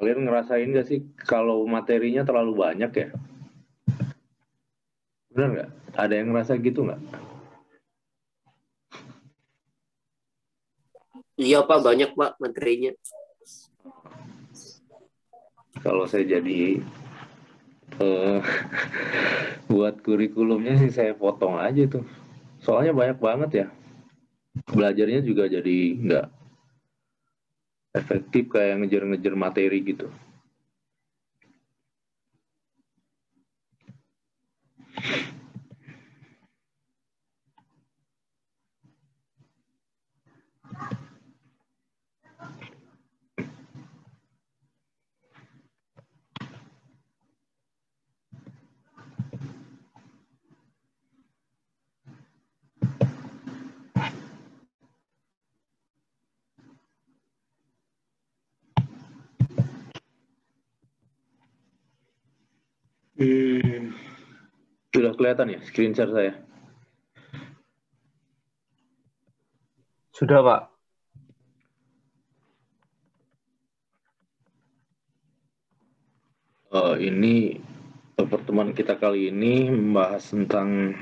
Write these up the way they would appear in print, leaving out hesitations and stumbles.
Kalian ngerasain nggak sih kalau materinya terlalu banyak ya? Benar nggak? Ada yang ngerasa gitu nggak? Iya Pak, banyak Pak materinya. Kalau saya jadi eh, buat kurikulumnya sih saya potong aja tuh. Soalnya banyak banget ya. Belajarnya juga jadi nggak efektif kayak ngejar-ngejar materi gitu. Hmm, sudah kelihatan ya screen share saya? Sudah, Pak. Ini pertemuan kita kali ini membahas tentang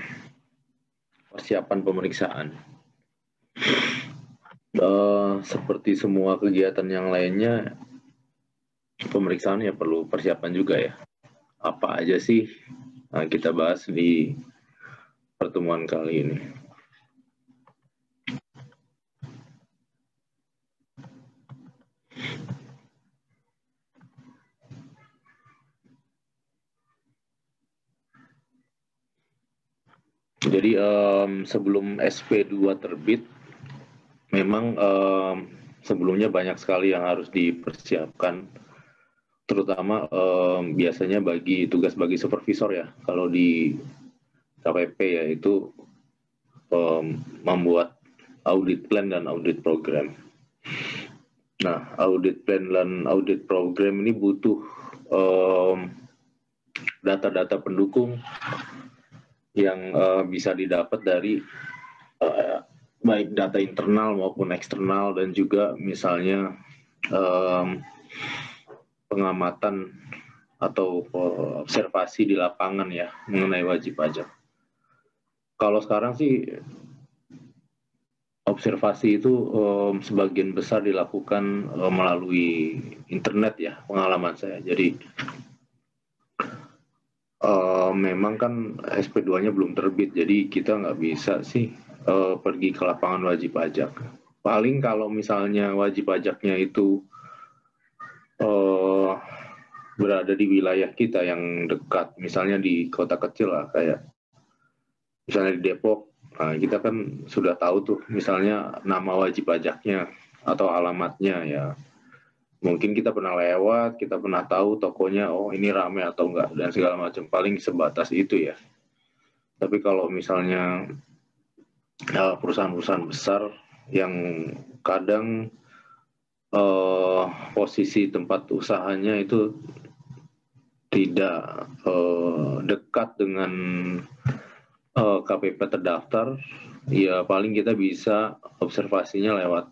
persiapan pemeriksaan. Seperti semua kegiatan yang lainnya, pemeriksaan ya perlu persiapan juga ya. Apa aja sih? Nah, kita bahas di pertemuan kali ini. Jadi sebelum SP2 terbit, memang sebelumnya banyak sekali yang harus dipersiapkan, terutama biasanya bagi supervisor ya. Kalau di KPP yaitu membuat audit plan dan audit program. Nah, audit plan dan audit program ini butuh data-data pendukung yang bisa didapat dari baik data internal maupun eksternal, dan juga misalnya pengamatan atau observasi di lapangan ya mengenai wajib pajak. Kalau sekarang sih observasi itu sebagian besar dilakukan melalui internet ya, pengalaman saya. Jadi memang kan SP2-nya belum terbit, jadi kita nggak bisa sih pergi ke lapangan wajib pajak. Paling kalau misalnya wajib pajaknya itu berada di wilayah kita yang dekat, misalnya di kota kecil lah, kayak misalnya di Depok, nah kita kan sudah tahu tuh misalnya nama wajib pajaknya atau alamatnya ya. Mungkin kita pernah lewat, kita pernah tahu tokonya, oh ini rame atau enggak, dan segala macam. Paling sebatas itu ya. Tapi kalau misalnya perusahaan-perusahaan besar yang kadang posisi tempat usahanya itu tidak dekat dengan KPP terdaftar, ya paling kita bisa observasinya lewat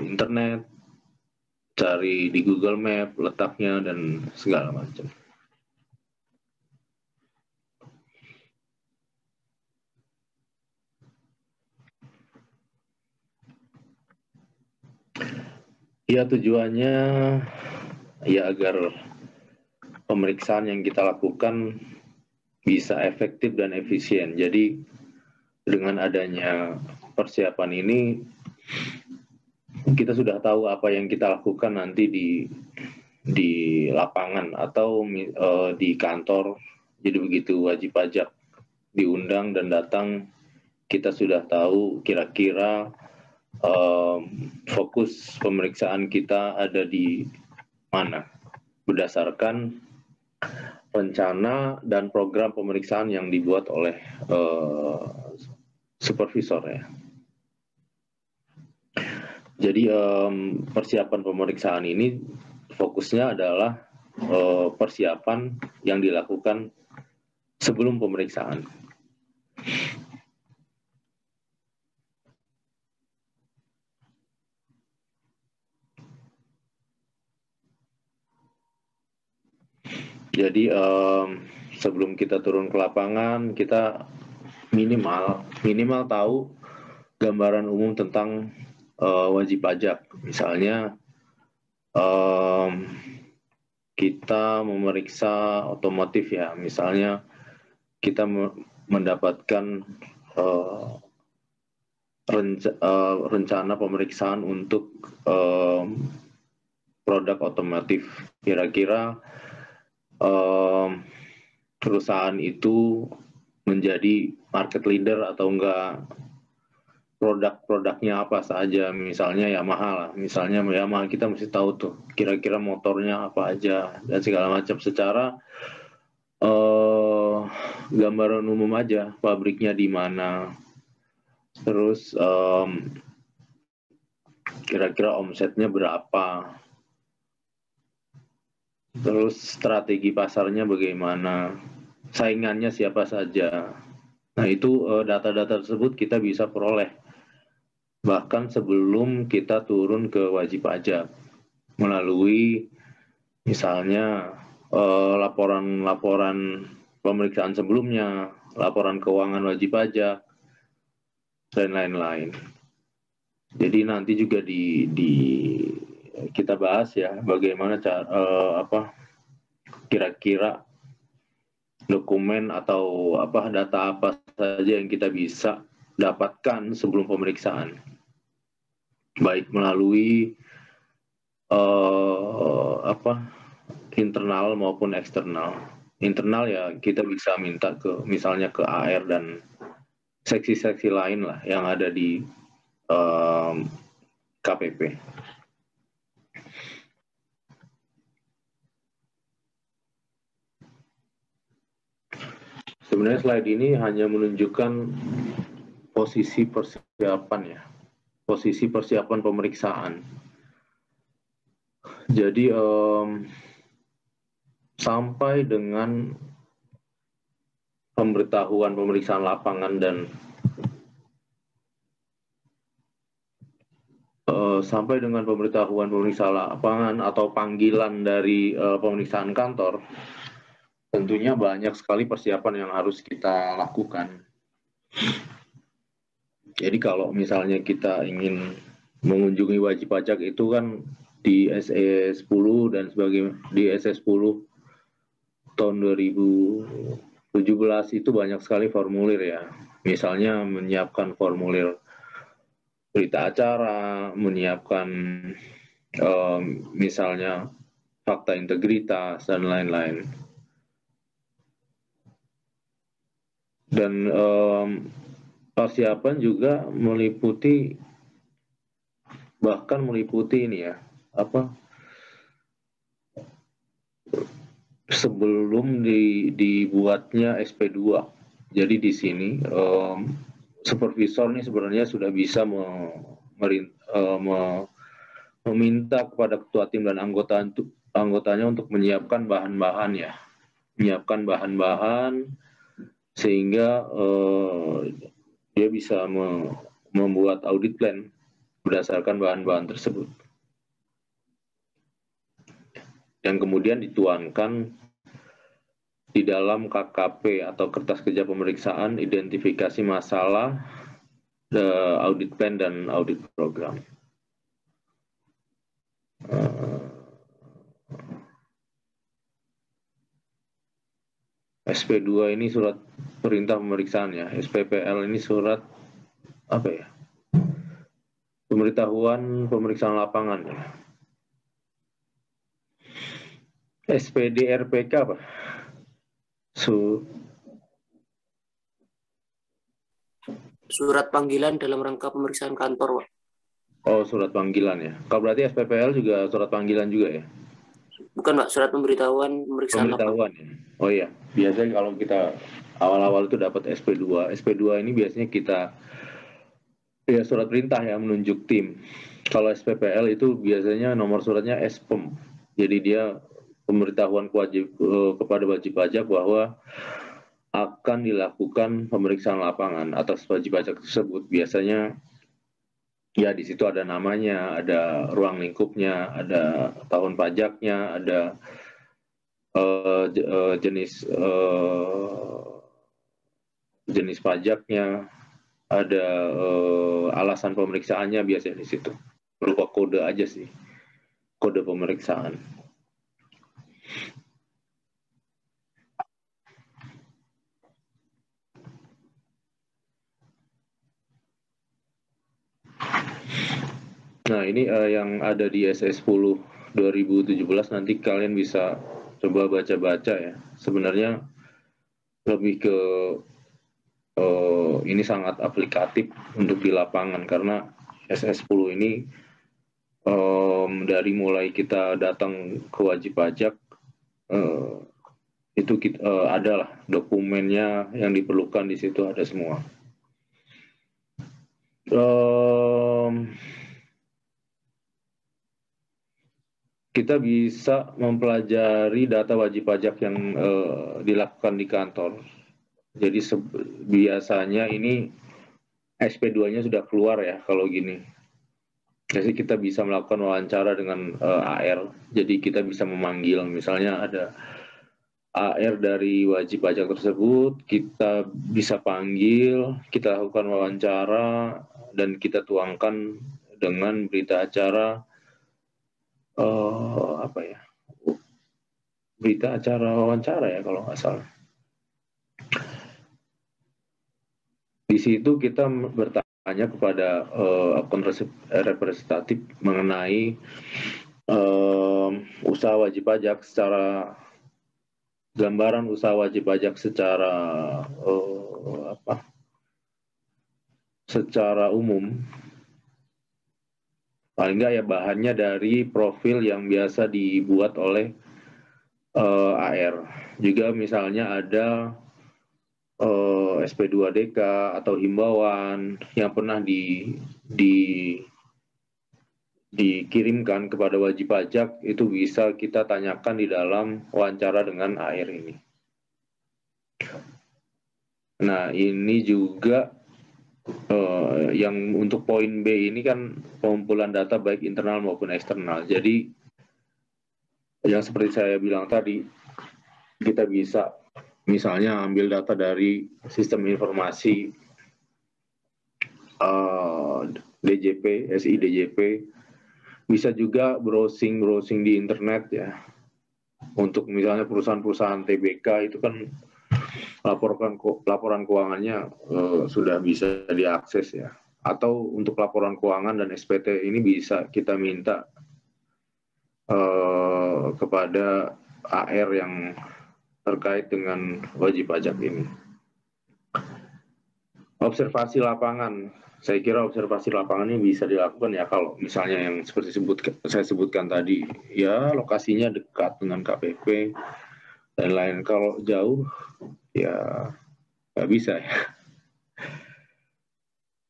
internet, cari di Google Map letaknya dan segala macam. Ya tujuannya ya agar pemeriksaan yang kita lakukan bisa efektif dan efisien. Jadi dengan adanya persiapan ini, kita sudah tahu apa yang kita lakukan nanti di lapangan atau di kantor. Jadi begitu wajib pajak diundang dan datang, kita sudah tahu kira-kira fokus pemeriksaan kita ada di mana, berdasarkan rencana dan program pemeriksaan yang dibuat oleh supervisor ya. Jadi persiapan pemeriksaan ini fokusnya adalah persiapan yang dilakukan sebelum pemeriksaan. Jadi sebelum kita turun ke lapangan, kita minimal tahu gambaran umum tentang wajib pajak. Misalnya kita memeriksa otomotif ya, misalnya kita mendapatkan rencana pemeriksaan untuk produk otomotif. Kira-kira perusahaan itu menjadi market leader atau enggak, produk-produknya apa saja, misalnya Yamaha lah, misalnya Yamaha kita mesti tahu tuh kira-kira motornya apa aja dan segala macam secara gambaran umum aja, pabriknya di mana, terus kira-kira omsetnya berapa, terus strategi pasarnya bagaimana, saingannya siapa saja. Nah itu data-data tersebut kita bisa peroleh bahkan sebelum kita turun ke wajib pajak melalui misalnya laporan-laporan pemeriksaan sebelumnya, laporan keuangan wajib pajak, dan lain-lain. Jadi nanti juga kita bahas ya bagaimana kira-kira dokumen atau data apa saja yang kita bisa dapatkan sebelum pemeriksaan, baik melalui internal maupun eksternal. Internal ya kita bisa minta ke misalnya ke AR dan seksi-seksi lain lah yang ada di KPP. Sebenarnya slide ini hanya menunjukkan posisi persiapan ya, posisi persiapan pemeriksaan. Jadi sampai dengan pemberitahuan pemeriksaan lapangan dan sampai dengan pemberitahuan pemeriksaan lapangan atau panggilan dari pemeriksaan kantor, tentunya banyak sekali persiapan yang harus kita lakukan. Jadi kalau misalnya kita ingin mengunjungi wajib pajak itu kan di SE 10 dan sebagainya, di SE 10 tahun 2017 itu banyak sekali formulir ya. Misalnya menyiapkan formulir berita acara, menyiapkan misalnya fakta integritas dan lain-lain. Dan persiapan juga meliputi ini ya, sebelum dibuatnya SP2. Jadi di sini supervisor nih sebenarnya sudah bisa meminta kepada ketua tim dan anggotanya untuk menyiapkan bahan-bahan ya, menyiapkan bahan-bahan sehingga dia bisa membuat audit plan berdasarkan bahan-bahan tersebut. Dan kemudian dituangkan di dalam KKP atau kertas kerja pemeriksaan identifikasi masalah, audit plan dan audit program. SP2 ini surat perintah pemeriksaan ya, SPPL ini surat pemberitahuan pemeriksaan lapangan ya. SPD RPK apa? Surat panggilan dalam rangka pemeriksaan kantor, Pak. Oh, surat panggilan ya. Kalau berarti SPPL juga surat panggilan juga ya? Bukan, Pak, surat pemberitahuan pemeriksaan lapangan. Ya. Oh iya, biasanya kalau kita awal-awal itu dapat SP2. SP2 ini biasanya kita ya surat perintah ya menunjuk tim. Kalau SPPL itu biasanya nomor suratnya SPEM. Jadi dia pemberitahuan kepada wajib pajak bahwa akan dilakukan pemeriksaan lapangan atas wajib pajak tersebut. Biasanya ya di situ ada namanya, ada ruang lingkupnya, ada tahun pajaknya, ada jenis pajaknya, ada alasan pemeriksaannya biasanya di situ. Berupa kode aja sih, kode pemeriksaan. Nah, ini yang ada di SS10 2017, nanti kalian bisa coba baca-baca ya. Sebenarnya lebih ke ini sangat aplikatif untuk di lapangan, karena SS10 ini dari mulai kita datang ke wajib pajak itu adalah dokumennya yang diperlukan di situ, ada semua. Kita bisa mempelajari data wajib pajak yang dilakukan di kantor. Jadi biasanya ini SP2-nya sudah keluar ya kalau gini. Jadi kita bisa melakukan wawancara dengan AR. Jadi kita bisa memanggil, misalnya ada AR dari wajib pajak tersebut, kita bisa panggil, kita lakukan wawancara, dan kita tuangkan dengan berita acara berita acara wawancara ya kalau nggak salah. Di situ kita bertanya kepada akun representatif mengenai usaha wajib pajak secara gambaran usaha wajib pajak secara secara umum. Paling nggak ya bahannya dari profil yang biasa dibuat oleh AR. Juga misalnya ada SP2DK atau himbauan yang pernah dikirimkan kepada wajib pajak, itu bisa kita tanyakan di dalam wawancara dengan AR ini. Nah, ini juga yang untuk poin B ini kan pengumpulan data baik internal maupun eksternal. Jadi yang seperti saya bilang tadi, kita bisa misalnya ambil data dari sistem informasi DJP, SI DJP, bisa juga browsing di internet ya. Untuk misalnya perusahaan-perusahaan TBK itu kan laporan keuangannya sudah bisa diakses ya. Atau untuk laporan keuangan dan SPT ini bisa kita minta kepada AR yang terkait dengan wajib pajak ini. Observasi lapangan, saya kira observasi lapangan ini bisa dilakukan ya kalau misalnya yang seperti saya sebutkan tadi, ya lokasinya dekat dengan KPP dan lain. Kalau jauh ya nggak bisa ya.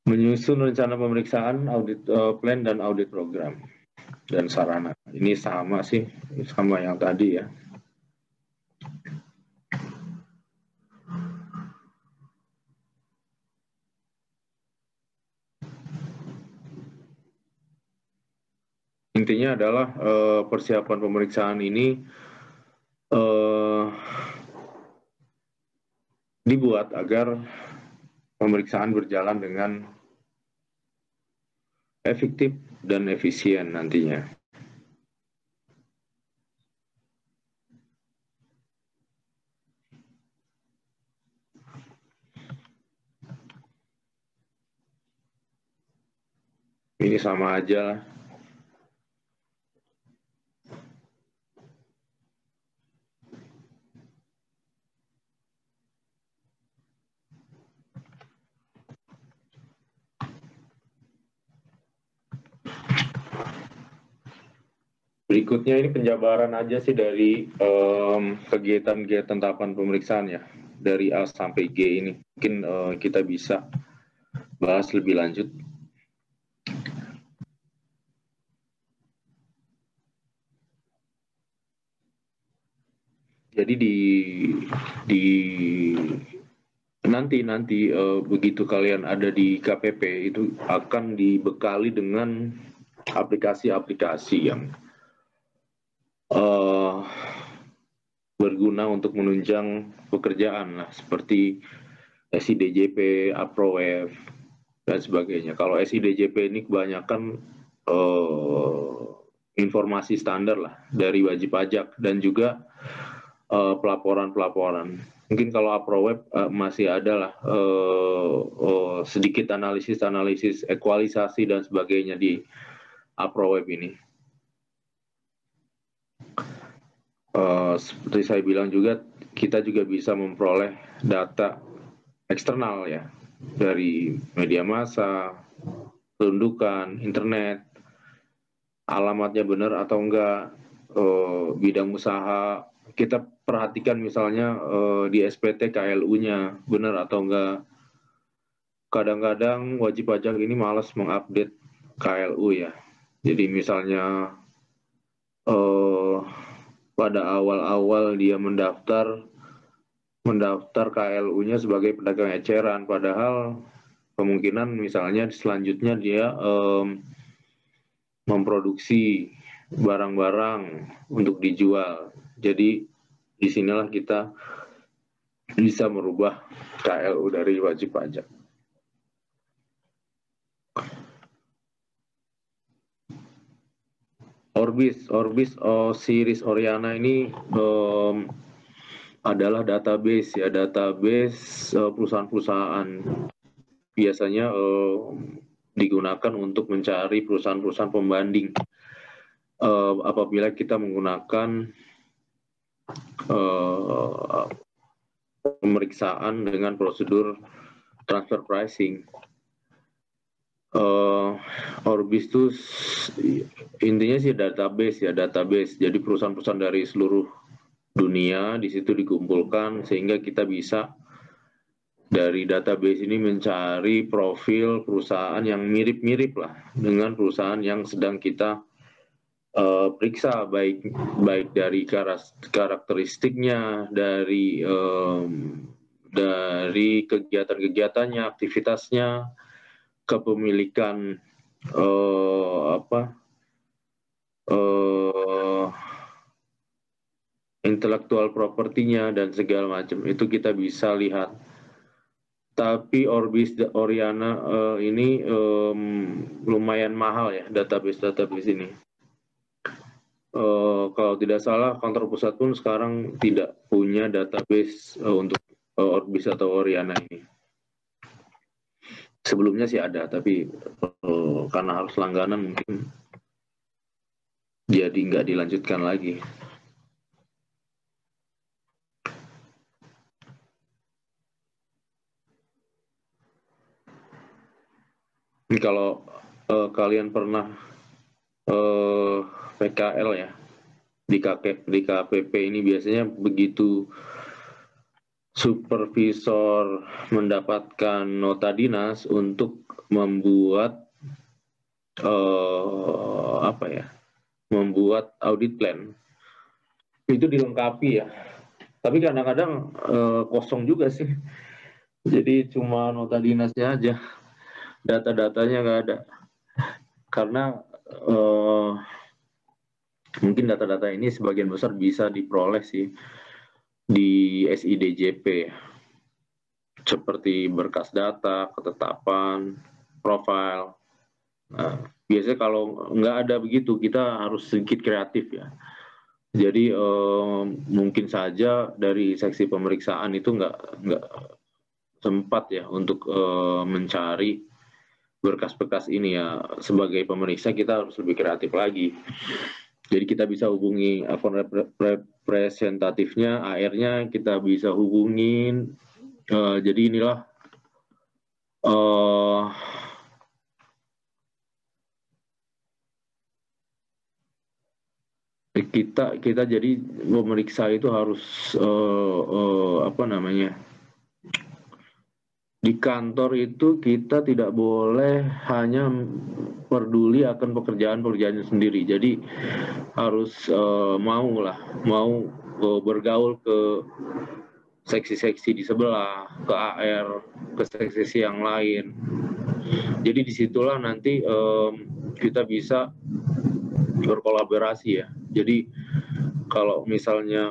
Menyusun rencana pemeriksaan, audit plan dan audit program dan sarana. Ini sama sih, sama yang tadi ya. Intinya adalah persiapan pemeriksaan ini dibuat agar pemeriksaan berjalan dengan efektif dan efisien nantinya. Ini sama aja lah. Berikutnya ini penjabaran aja sih dari kegiatan-kegiatan tahapan pemeriksaan ya. Dari A sampai G ini. Mungkin kita bisa bahas lebih lanjut. Jadi nanti begitu kalian ada di KPP itu akan dibekali dengan aplikasi-aplikasi yang berguna untuk menunjang pekerjaan lah, seperti SIDJP, APROWEF, dan sebagainya. Kalau SIDJP ini kebanyakan informasi standar lah dari wajib pajak dan juga pelaporan-pelaporan. Mungkin kalau APROWEF masih ada lah sedikit analisis, ekualisasi dan sebagainya di APROWEF ini. Seperti saya bilang juga, kita juga bisa memperoleh data eksternal ya, dari media massa, kependudukan, internet, alamatnya benar atau enggak, bidang usaha. Kita perhatikan misalnya di SPT KLU-nya benar atau enggak. Kadang-kadang wajib pajak ini malas mengupdate KLU ya. Jadi misalnya pada awal-awal dia mendaftar KLU-nya sebagai pedagang eceran, padahal kemungkinan misalnya selanjutnya dia memproduksi barang-barang untuk dijual. Jadi disinilah kita bisa merubah KLU dari wajib pajak. Orbis Osiris Oriana ini adalah database ya, perusahaan-perusahaan. Biasanya digunakan untuk mencari perusahaan-perusahaan pembanding apabila kita menggunakan pemeriksaan dengan prosedur transfer pricing. Orbis itu intinya sih database. Jadi perusahaan-perusahaan dari seluruh dunia di situ dikumpulkan sehingga kita bisa dari database ini mencari profil perusahaan yang mirip-mirip lah dengan perusahaan yang sedang kita periksa, baik dari karakteristiknya, dari kegiatan-kegiatannya, aktivitasnya, kepemilikan intelektual propertinya dan segala macam, itu kita bisa lihat. Tapi Orbis Oriana ini lumayan mahal ya, database ini. Kalau tidak salah kantor pusat pun sekarang tidak punya database untuk Orbis atau Oriana ini. Sebelumnya sih ada, tapi karena harus langganan mungkin jadi nggak dilanjutkan lagi. Ini kalau kalian pernah PKL ya, di KPP ini biasanya begitu supervisor mendapatkan nota dinas untuk membuat membuat audit plan, itu dilengkapi ya. Tapi kadang-kadang kosong juga sih. Jadi cuma nota dinasnya aja, data-datanya nggak ada. Karena mungkin data-data ini sebagian besar bisa diperoleh sih di SIDJP, seperti berkas data, ketetapan, profil. Nah, biasanya kalau nggak ada begitu, kita harus sedikit kreatif ya. Jadi mungkin saja dari seksi pemeriksaan itu nggak sempat ya untuk mencari berkas-berkas ini ya. Sebagai pemeriksa kita harus lebih kreatif lagi. Jadi kita bisa hubungi akun representatifnya, AR-nya kita bisa hubungin. Jadi inilah kita jadi memeriksa itu harus di kantor itu kita tidak boleh hanya peduli akan pekerjaan sendiri. Jadi harus mau bergaul ke seksi-seksi di sebelah, ke AR, ke seksi yang lain. Jadi disitulah nanti kita bisa berkolaborasi ya. Jadi kalau misalnya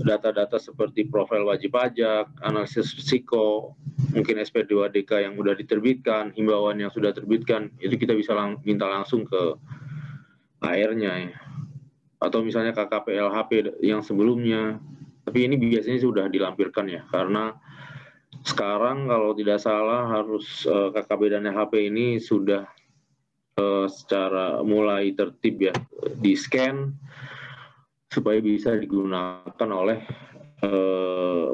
data-data seperti profil wajib pajak, analisis risiko, mungkin SP2DK yang sudah diterbitkan, himbauan yang sudah terbitkan, itu kita bisa minta langsung ke AR-nya ya. Atau misalnya KKP LHP yang sebelumnya. Tapi ini biasanya sudah dilampirkan ya, karena sekarang kalau tidak salah harus KKP dan LHP ini sudah secara mulai tertib ya, di-scan supaya bisa digunakan oleh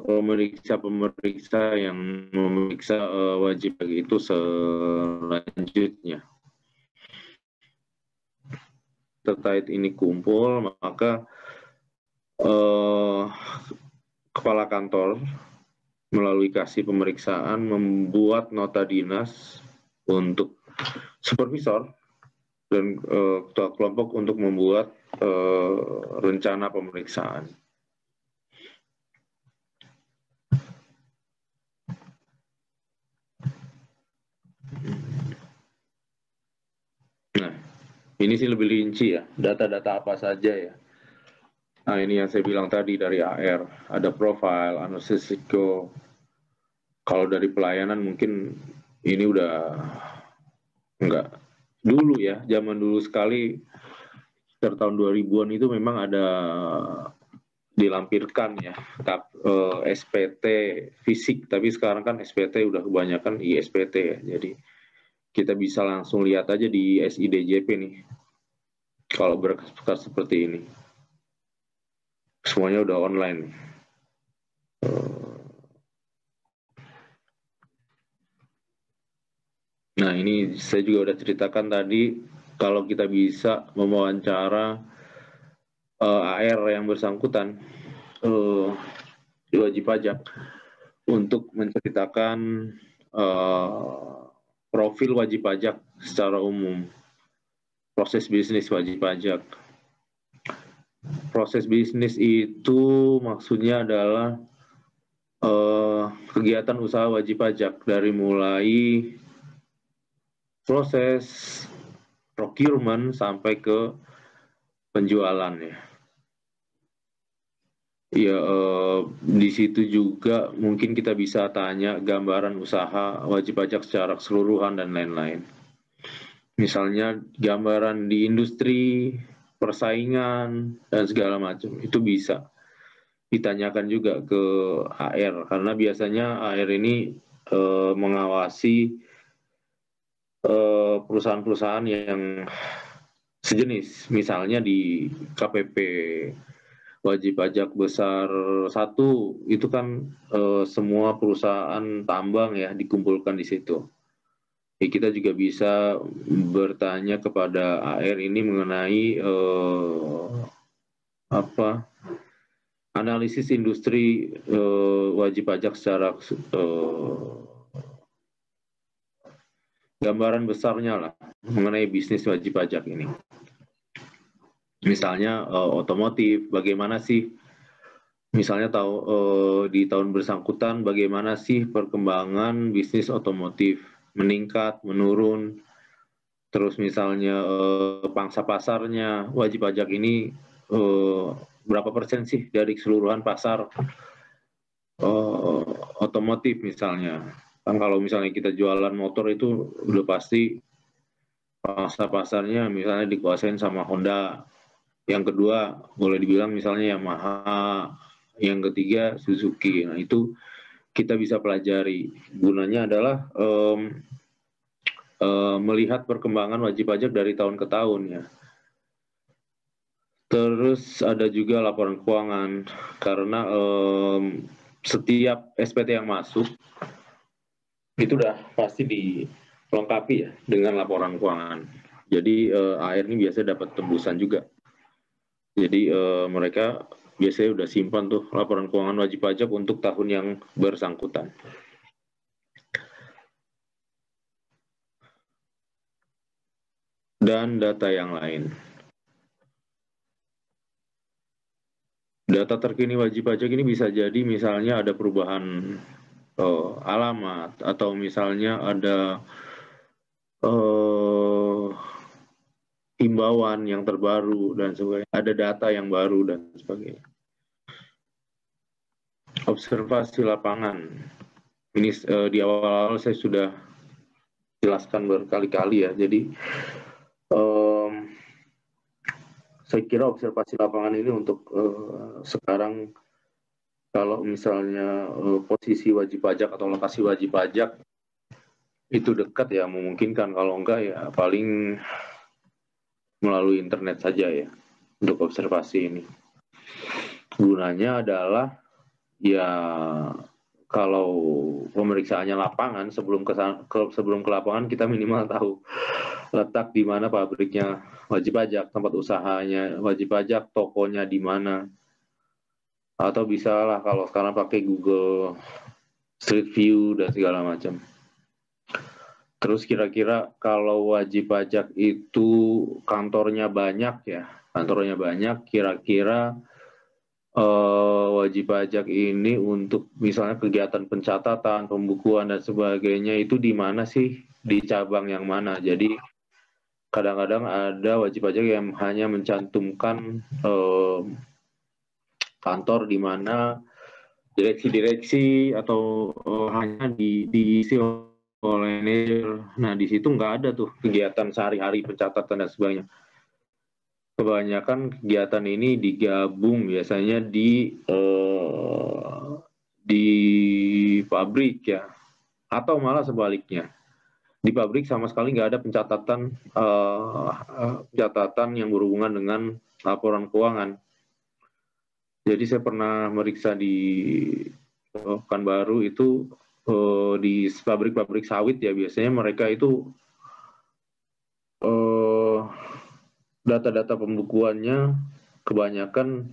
pemeriksa-pemeriksa yang memeriksa wajib pajak itu selanjutnya. Terkait ini kumpul, maka kepala kantor melalui kasih pemeriksaan membuat nota dinas untuk supervisor dan ketua kelompok untuk membuat rencana pemeriksaan. Nah, ini sih lebih rinci ya, data-data apa saja ya. Nah, ini yang saya bilang tadi dari AR, ada profil, analisis risiko. Kalau dari pelayanan mungkin ini udah enggak. Dulu ya, zaman dulu sekali, sekitar tahun 2000-an itu memang ada dilampirkan ya, SPT fisik, tapi sekarang kan SPT udah kebanyakan ISPT ya, jadi kita bisa langsung lihat aja di SIDJP nih, kalau berkas seperti ini. Semuanya udah online. Nah, ini saya juga udah ceritakan tadi, kalau kita bisa mewawancara AR yang bersangkutan di wajib pajak untuk menceritakan profil wajib pajak secara umum, proses bisnis wajib pajak. Proses bisnis itu maksudnya adalah kegiatan usaha wajib pajak dari mulai proses procurement sampai ke penjualan ya. Ya, di situ juga mungkin kita bisa tanya gambaran usaha wajib pajak secara keseluruhan dan lain-lain. Misalnya gambaran di industri, persaingan, dan segala macam, itu bisa ditanyakan juga ke AR, karena biasanya AR ini mengawasi perusahaan-perusahaan yang sejenis, misalnya di KPP wajib pajak besar 1 itu kan semua perusahaan tambang ya dikumpulkan di situ. Kita juga bisa bertanya kepada AR ini mengenai analisis industri wajib pajak secara gambaran besarnya lah mengenai bisnis wajib pajak ini. Misalnya otomotif, bagaimana sih misalnya di tahun bersangkutan bagaimana sih perkembangan bisnis otomotif, meningkat, menurun, terus misalnya pangsa pasarnya wajib pajak ini berapa persen sih dari keseluruhan pasar otomotif misalnya. Kan kalau misalnya kita jualan motor itu udah pasti pangsa pasarnya misalnya dikuasain sama Honda. Yang kedua boleh dibilang misalnya Yamaha, yang ketiga Suzuki. Nah, itu kita bisa pelajari. Gunanya adalah melihat perkembangan wajib pajak dari tahun ke tahun ya. Terus ada juga laporan keuangan, karena setiap SPT yang masuk itu udah pasti dilengkapi ya dengan laporan keuangan. Jadi AR ini biasanya dapat tembusan juga. Jadi mereka biasanya udah simpan tuh laporan keuangan wajib pajak untuk tahun yang bersangkutan. Dan data yang lain. Data terkini wajib pajak ini bisa jadi misalnya ada perubahan alamat, atau misalnya ada himbauan yang terbaru dan sebagainya, ada data yang baru dan sebagainya. Observasi lapangan ini di awal-awal saya sudah jelaskan berkali-kali ya. Jadi saya kira observasi lapangan ini untuk sekarang kalau misalnya posisi wajib pajak atau lokasi wajib pajak itu dekat ya memungkinkan, kalau enggak ya paling melalui internet saja ya untuk observasi ini. Gunanya adalah ya kalau pemeriksaannya lapangan sebelum ke lapangan kita minimal tahu letak di mana pabriknya wajib pajak, tempat usahanya wajib pajak, tokonya di mana. Atau bisa lah kalau sekarang pakai Google Street View dan segala macam. Terus kira-kira kalau wajib pajak itu kantornya banyak ya, kira-kira wajib pajak ini untuk misalnya kegiatan pencatatan, pembukuan dan sebagainya itu di mana sih, di cabang yang mana. Jadi kadang-kadang ada wajib pajak yang hanya mencantumkan kantor di mana direksi-direksi atau hanya diisi oleh manajer. Nah, di situ nggak ada tuh kegiatan sehari-hari pencatatan dan sebagainya. Kebanyakan kegiatan ini digabung biasanya di pabrik ya, atau malah sebaliknya. Di pabrik sama sekali nggak ada pencatatan yang berhubungan dengan laporan keuangan. Jadi saya pernah meriksa di Pekanbaru itu di pabrik-pabrik sawit ya, biasanya mereka itu data-data pembukuannya kebanyakan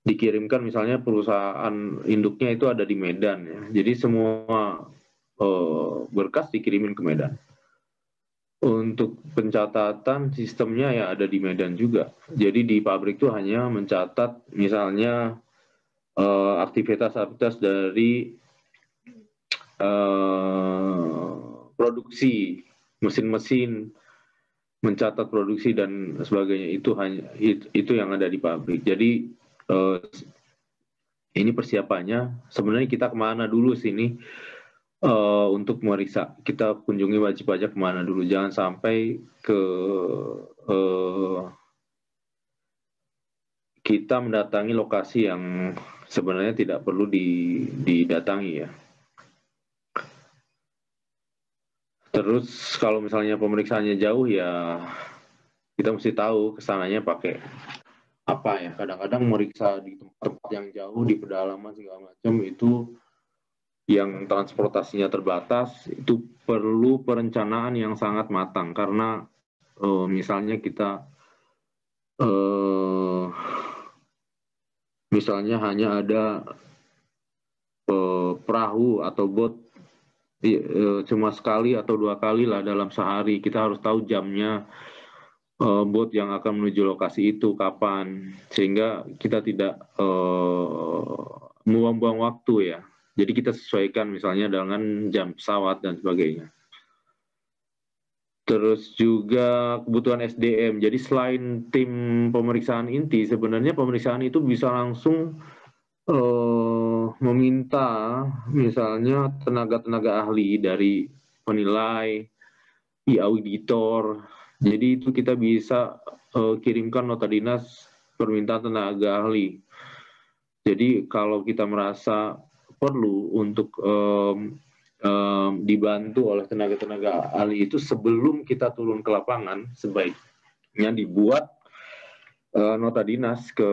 dikirimkan, misalnya perusahaan induknya itu ada di Medan ya. Jadi semua berkas dikirimin ke Medan. Untuk pencatatan sistemnya ya ada di Medan juga. Jadi di pabrik itu hanya mencatat misalnya aktivitas-aktivitas dari produksi, mesin-mesin, mencatat produksi dan sebagainya, itu yang ada di pabrik. Jadi ini persiapannya sebenarnya kita kemana dulu sini untuk memeriksa, kita kunjungi wajib pajak kemana dulu, jangan sampai kita mendatangi lokasi yang sebenarnya tidak perlu didatangi ya. Terus kalau misalnya pemeriksaannya jauh ya kita mesti tahu kesananya pakai apa ya. Kadang-kadang meriksa di tempat yang jauh, di pedalaman segala macam, itu yang transportasinya terbatas, itu perlu perencanaan yang sangat matang. Karena misalnya kita misalnya hanya ada perahu atau bot cuma sekali atau 2 kali lah dalam sehari, kita harus tahu jamnya bot yang akan menuju lokasi itu kapan, sehingga kita tidak membuang-buang waktu ya. Jadi kita sesuaikan misalnya dengan jam pesawat dan sebagainya. Terus juga kebutuhan SDM. Jadi selain tim pemeriksaan inti, sebenarnya pemeriksaan itu bisa langsung meminta misalnya tenaga-tenaga ahli dari penilai, auditor. Jadi itu kita bisa kirimkan nota dinas permintaan tenaga ahli. Jadi kalau kita merasa perlu untuk dibantu oleh tenaga-tenaga ahli itu, sebelum kita turun ke lapangan, sebaiknya dibuat nota dinas ke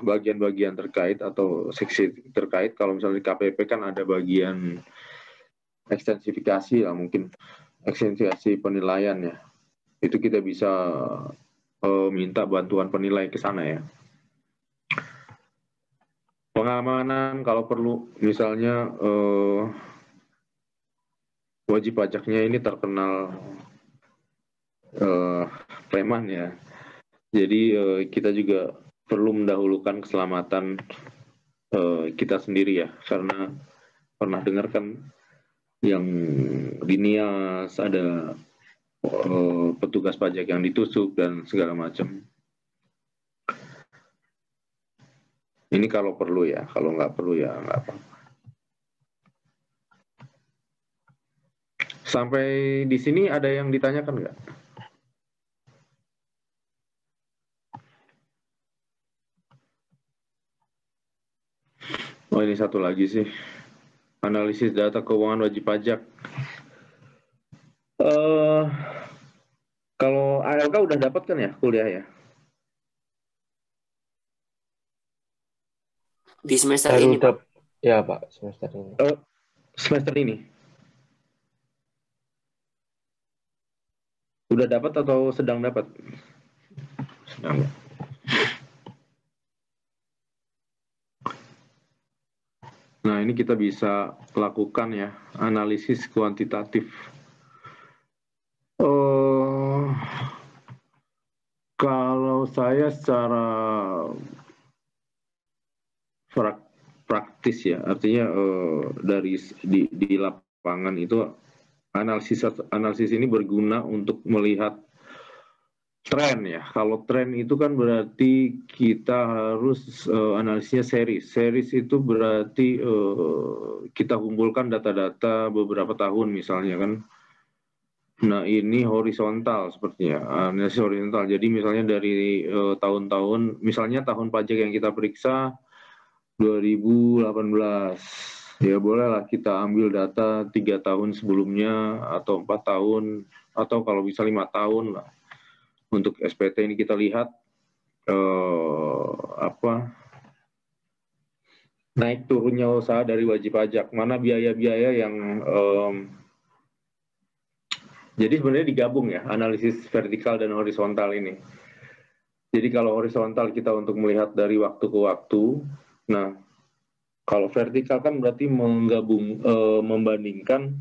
bagian-bagian terkait atau seksi terkait. Kalau misalnya di KPP kan ada bagian ekstensifikasi lah, mungkin ekstensifikasi penilaian ya. Itu kita bisa minta bantuan penilai ke sana ya. Pengamanan kalau perlu, misalnya wajib pajaknya ini terkenal preman ya. Jadi kita juga perlu mendahulukan keselamatan kita sendiri ya, karena pernah dengar kan yang di Nias ada petugas pajak yang ditusuk dan segala macam. Ini kalau perlu ya, kalau nggak perlu ya nggak apa. Sampai di sini ada yang ditanyakan nggak? Oh ini satu lagi sih, analisis data keuangan wajib pajak. Kalau ALK udah dapat kan ya kuliah ya? Di semester Baru ini, Pak. Ya Pak, semester ini. Semester ini udah dapat atau sedang dapat? Sedang. Nah ini kita bisa lakukan ya analisis kuantitatif. Kalau saya secara praktis ya, artinya dari di lapangan itu analisis ini berguna untuk melihat tren ya. Kalau tren itu kan berarti kita harus analisisnya series. Series itu berarti kita kumpulkan data-data beberapa tahun misalnya kan. Nah ini horizontal sepertinya, analisis horizontal. Jadi misalnya dari tahun-tahun, misalnya tahun pajak yang kita periksa 2018, ya bolehlah kita ambil data 3 tahun sebelumnya atau 4 tahun atau kalau bisa 5 tahun lah. Untuk SPT ini kita lihat naik turunnya usaha dari wajib pajak, mana biaya-biaya yang jadi sebenarnya digabung ya analisis vertikal dan horizontal ini. Jadi kalau horizontal kita untuk melihat dari waktu ke waktu, nah kalau vertikal kan berarti menggabung membandingkan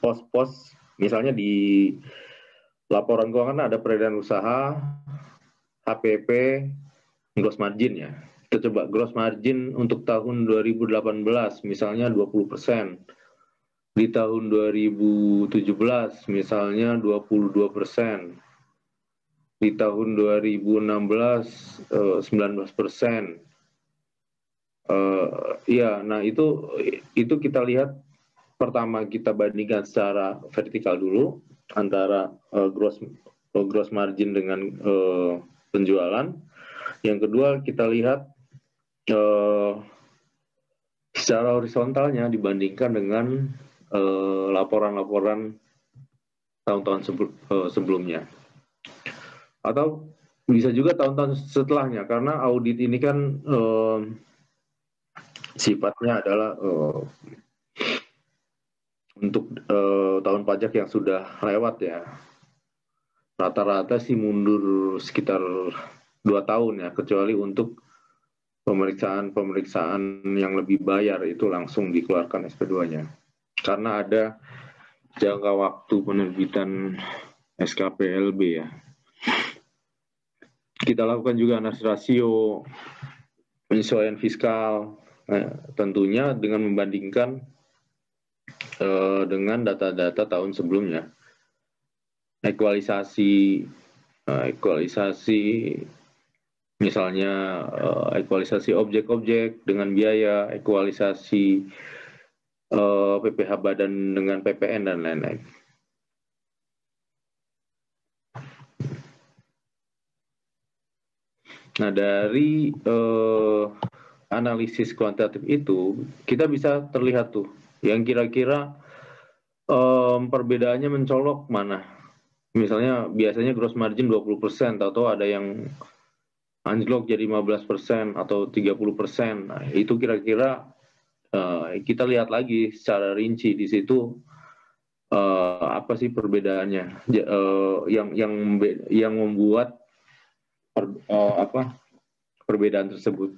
pos-pos, misalnya di laporan keuangan ada peredaran usaha, HPP, gross margin ya. Kita coba gross margin untuk tahun 2018 misalnya 20%. Di tahun 2017 misalnya 22%. Di tahun 2016 19%. Ya, nah itu kita lihat pertama kita bandingkan secara vertikal dulu antara gross margin dengan penjualan. Yang kedua kita lihat secara horizontalnya dibandingkan dengan laporan-laporan tahun-tahun sebelumnya. Atau bisa juga tahun-tahun setelahnya, karena audit ini kan sifatnya adalah untuk tahun pajak yang sudah lewat ya. Rata-rata sih mundur sekitar 2 tahun ya, kecuali untuk pemeriksaan yang lebih bayar itu langsung dikeluarkan SP2-nya. Karena ada jangka waktu penerbitan SKPLB ya. Kita lakukan juga analisis rasio, penyesuaian fiskal, tentunya dengan membandingkan dengan data-data tahun sebelumnya. Ekualisasi misalnya ekualisasi objek-objek dengan biaya, ekualisasi PPh badan dengan PPN dan lain-lain. Nah dari analisis kuantitatif itu kita bisa terlihat tuh yang kira-kira perbedaannya mencolok mana. Misalnya biasanya gross margin 20%, atau ada yang anjlok jadi 15% atau 30%. Nah, itu kira-kira kita lihat lagi secara rinci di situ apa sih perbedaannya yang membuat perbedaan tersebut.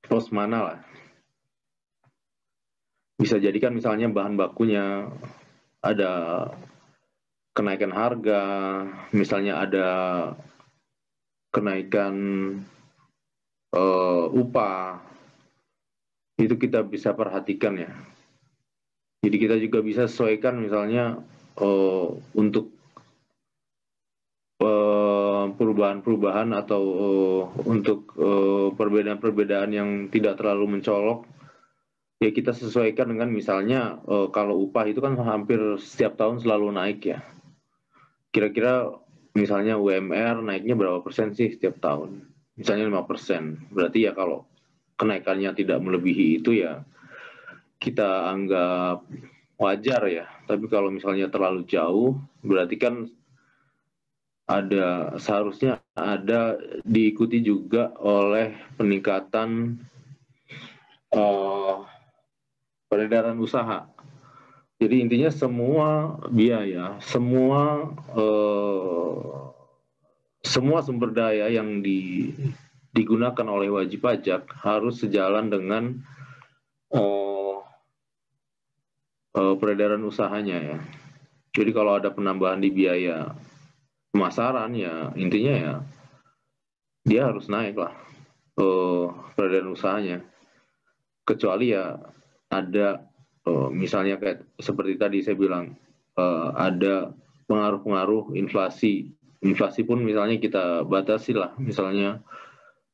Pos mana lah. Bisa jadikan misalnya bahan bakunya ada kenaikan harga, misalnya ada kenaikan upah, itu kita bisa perhatikan ya. Jadi kita juga bisa sesuaikan misalnya untuk perubahan-perubahan atau untuk perbedaan-perbedaan yang tidak terlalu mencolok, ya kita sesuaikan dengan misalnya kalau upah itu kan hampir setiap tahun selalu naik ya. Kira-kira misalnya UMR naiknya berapa persen sih setiap tahun? Misalnya 5%. Berarti ya kalau kenaikannya tidak melebihi itu ya kita anggap wajar ya. Tapi kalau misalnya terlalu jauh, berarti kan seharusnya ada diikuti juga oleh peningkatan peredaran usaha. Jadi intinya semua biaya, semua sumber daya yang digunakan oleh wajib pajak harus sejalan dengan peredaran usahanya ya. Jadi kalau ada penambahan di biaya pemasaran ya intinya ya dia harus naik lah peredaran usahanya. Kecuali ya ada misalnya kayak seperti tadi saya bilang ada pengaruh-pengaruh inflasi. Inflasi pun misalnya kita batasi lah, misalnya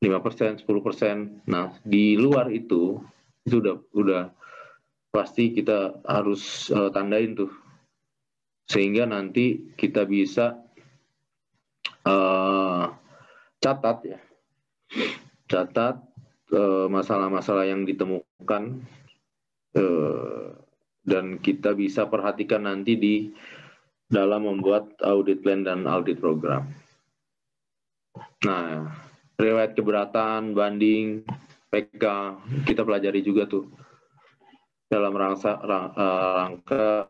5%, 10%. Nah, di luar itu udah pasti kita harus tandain tuh. Sehingga nanti kita bisa catat ya. Catat masalah-masalah yang ditemukan dan kita bisa perhatikan nanti di dalam membuat audit plan dan audit program. Nah, riwayat keberatan, banding, PK, kita pelajari juga tuh dalam rangka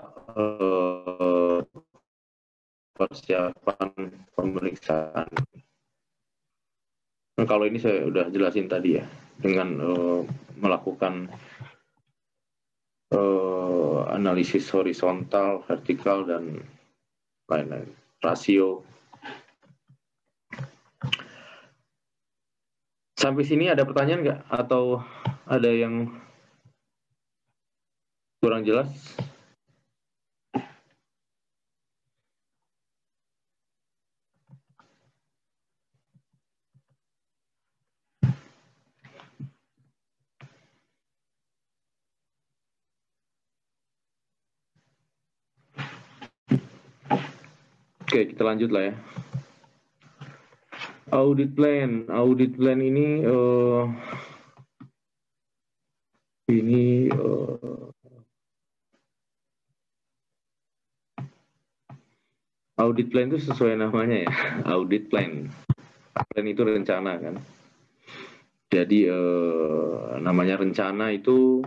persiapan pemeriksaan. Nah, kalau ini saya udah jelasin tadi ya, dengan melakukan analisis horizontal, vertikal, dan lain-lain, rasio. Sampai sini ada pertanyaan nggak? Atau ada yang kurang jelas? Oke, kita lanjut lah ya. Audit plan ini audit plan itu sesuai namanya ya, audit plan. Plan itu rencana kan. Jadi namanya rencana itu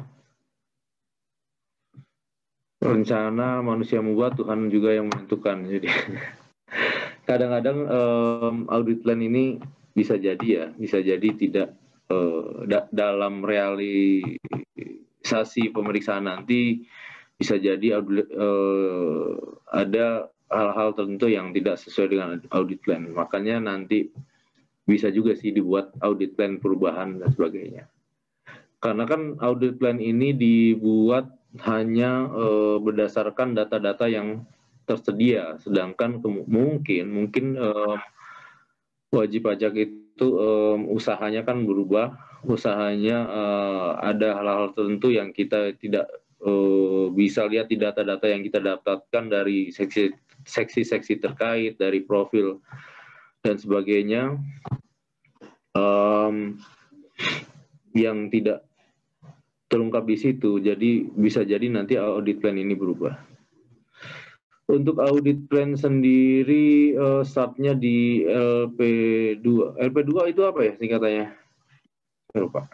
rencana manusia membuat, Tuhan juga yang menentukan. Jadi kadang-kadang audit plan ini bisa jadi tidak dalam realisasi pemeriksaan nanti bisa jadi ada hal-hal tertentu yang tidak sesuai dengan audit plan. Makanya nanti bisa juga sih dibuat audit plan perubahan dan sebagainya. Karena kan audit plan ini dibuat hanya berdasarkan data-data yang tersedia, sedangkan mungkin wajib pajak itu usahanya kan berubah, usahanya ada hal-hal tertentu yang kita tidak bisa lihat di data-data yang kita dapatkan dari seksi-seksi terkait, dari profil dan sebagainya, yang tidak terungkap di situ. Jadi bisa jadi nanti audit plan ini berubah. Untuk audit plan sendiri startnya di LP2. LP2 itu apa ya singkatannya? Saya lupa.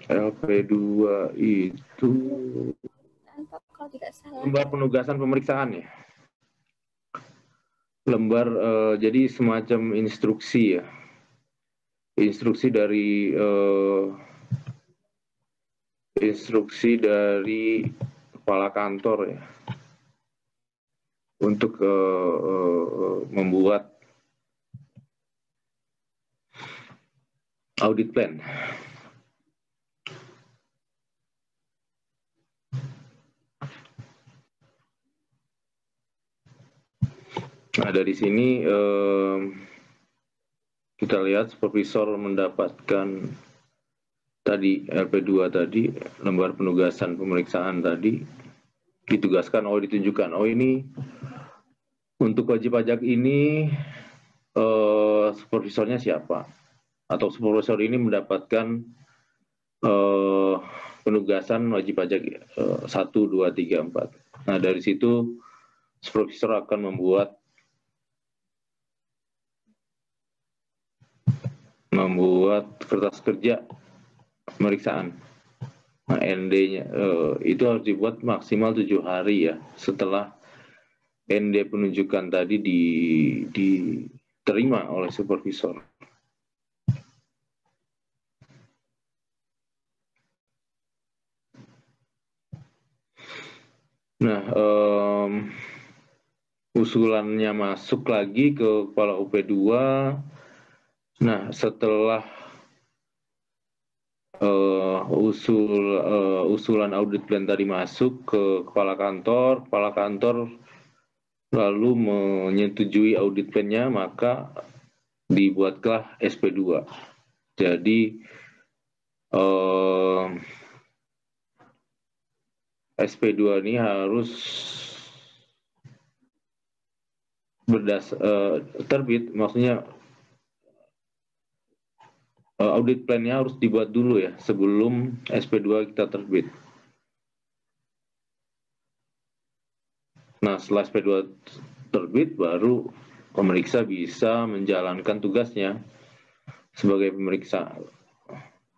LP2 itu kalau tidak salah lembar penugasan pemeriksaan ya. Lembar jadi semacam instruksi ya. Instruksi dari kepala kantor ya untuk membuat audit plan. Nah, dari sini kita lihat supervisor mendapatkan tadi LP2 tadi, lembar penugasan pemeriksaan tadi, ditugaskan, ditunjukkan, ini untuk wajib pajak ini supervisornya siapa, atau supervisor ini mendapatkan penugasan wajib pajak 1, 2, 3, 4. Nah, dari situ supervisor akan membuat kertas kerja pemeriksaan. Nah, ND-nya itu harus dibuat maksimal 7 hari ya setelah ND penunjukan tadi diterima oleh supervisor. Nah, usulannya masuk lagi ke kepala UP2. Nah, setelah usulan audit plan tadi masuk ke kepala kantor lalu menyetujui audit plan-nya, maka dibuatlah SP2. Jadi SP2 ini harus terbit, maksudnya audit plan-nya harus dibuat dulu ya sebelum SP2 kita terbit. Nah, setelah SP2 terbit, baru pemeriksa bisa menjalankan tugasnya sebagai pemeriksa.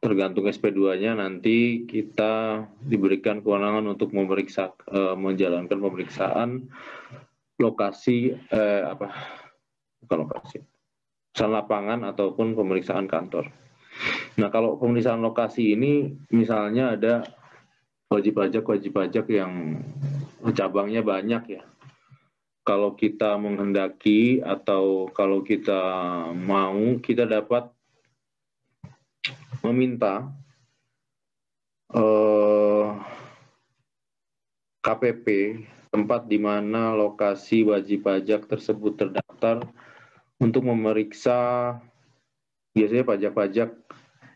Tergantung SP2-nya, nanti kita diberikan kewenangan untuk menjalankan pemeriksaan lokasi, bukan lokasi, pemeriksaan lapangan ataupun pemeriksaan kantor. Nah, kalau pemeriksaan lokasi ini misalnya ada wajib pajak yang cabangnya banyak ya. Kalau kita menghendaki atau kalau kita mau, kita dapat meminta KPP tempat di mana lokasi wajib pajak tersebut terdaftar untuk memeriksa. Biasanya pajak-pajak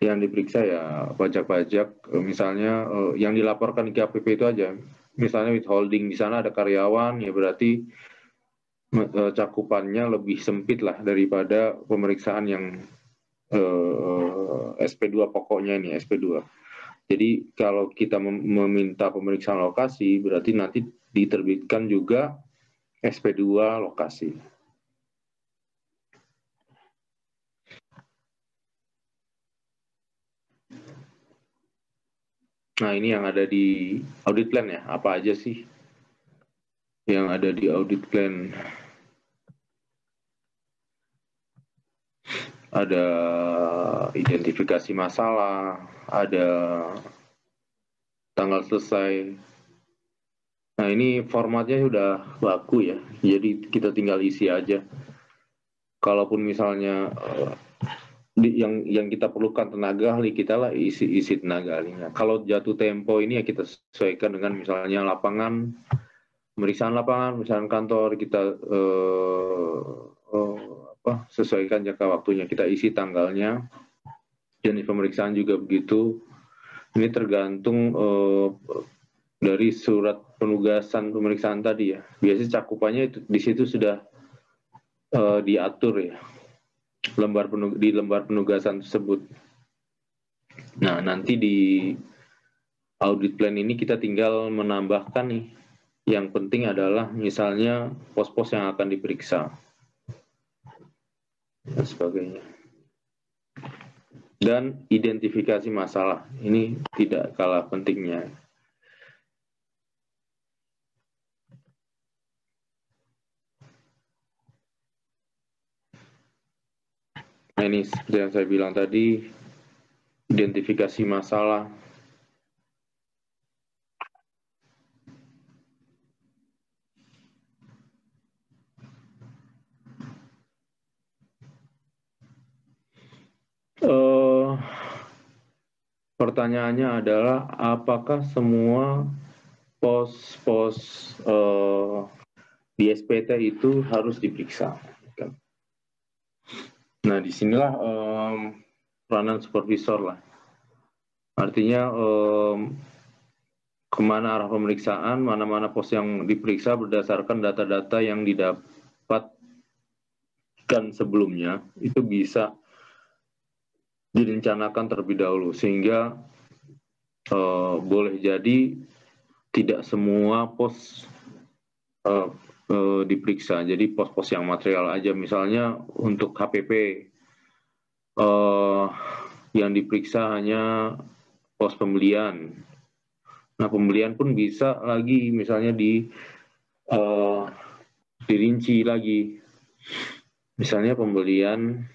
yang diperiksa ya pajak-pajak misalnya yang dilaporkan di KPP itu aja. Misalnya withholding, di sana ada karyawan, ya berarti cakupannya lebih sempit lah daripada pemeriksaan yang SP2 pokoknya ini, SP2. Jadi kalau kita meminta pemeriksaan lokasi, berarti nanti diterbitkan juga SP2 lokasi. Nah, ini yang ada di audit plan ya. Apa aja sih yang ada di audit plan? Ada identifikasi masalah, ada tanggal selesai. Nah, ini formatnya sudah baku ya. Jadi kita tinggal isi aja. Kalaupun misalnya yang kita perlukan tenaga ahli, kita lah isi tenaga ahlinya. Kalau jatuh tempo ini ya kita sesuaikan dengan misalnya lapangan, pemeriksaan lapangan, pemeriksaan kantor, kita sesuaikan jangka waktunya, kita isi tanggalnya. Jenis pemeriksaan juga begitu. Ini tergantung dari surat penugasan pemeriksaan tadi ya. Biasanya cakupannya itu di situ sudah diatur ya. Di lembar penugasan tersebut. Nah, nanti di audit plan ini kita tinggal menambahkan nih. Yang penting adalah misalnya pos-pos yang akan diperiksa dan sebagainya. Dan identifikasi masalah ini tidak kalah pentingnya. Nah, ini seperti yang saya bilang tadi, identifikasi masalah. pertanyaannya adalah apakah semua pos-pos di SPT itu harus diperiksa. Nah, disinilah peranan supervisor lah. Artinya kemana arah pemeriksaan, mana-mana pos yang diperiksa berdasarkan data-data yang didapatkan sebelumnya, itu bisa direncanakan terlebih dahulu, sehingga boleh jadi tidak semua pos diperiksa. Jadi pos-pos yang material aja, misalnya untuk HPP yang diperiksa hanya pos pembelian. Nah, pembelian pun bisa lagi misalnya dirinci lagi. Misalnya pembelian,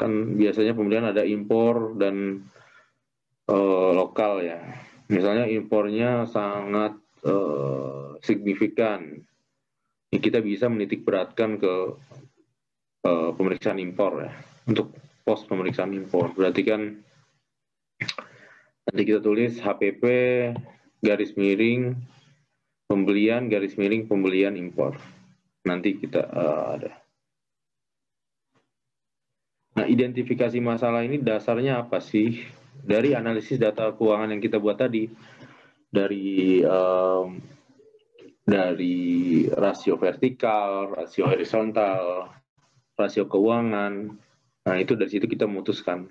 kan biasanya pembelian ada impor dan lokal ya. Misalnya impornya sangat signifikan. Kita bisa menitik beratkan ke pemeriksaan impor ya, untuk pos pemeriksaan impor. Berarti kan nanti kita tulis HPP garis miring pembelian garis miring pembelian impor. Nanti kita ada. Nah, identifikasi masalah ini dasarnya apa sih? Dari analisis data keuangan yang kita buat tadi, dari rasio vertikal, rasio horizontal, rasio keuangan. Nah, itu dari situ kita memutuskan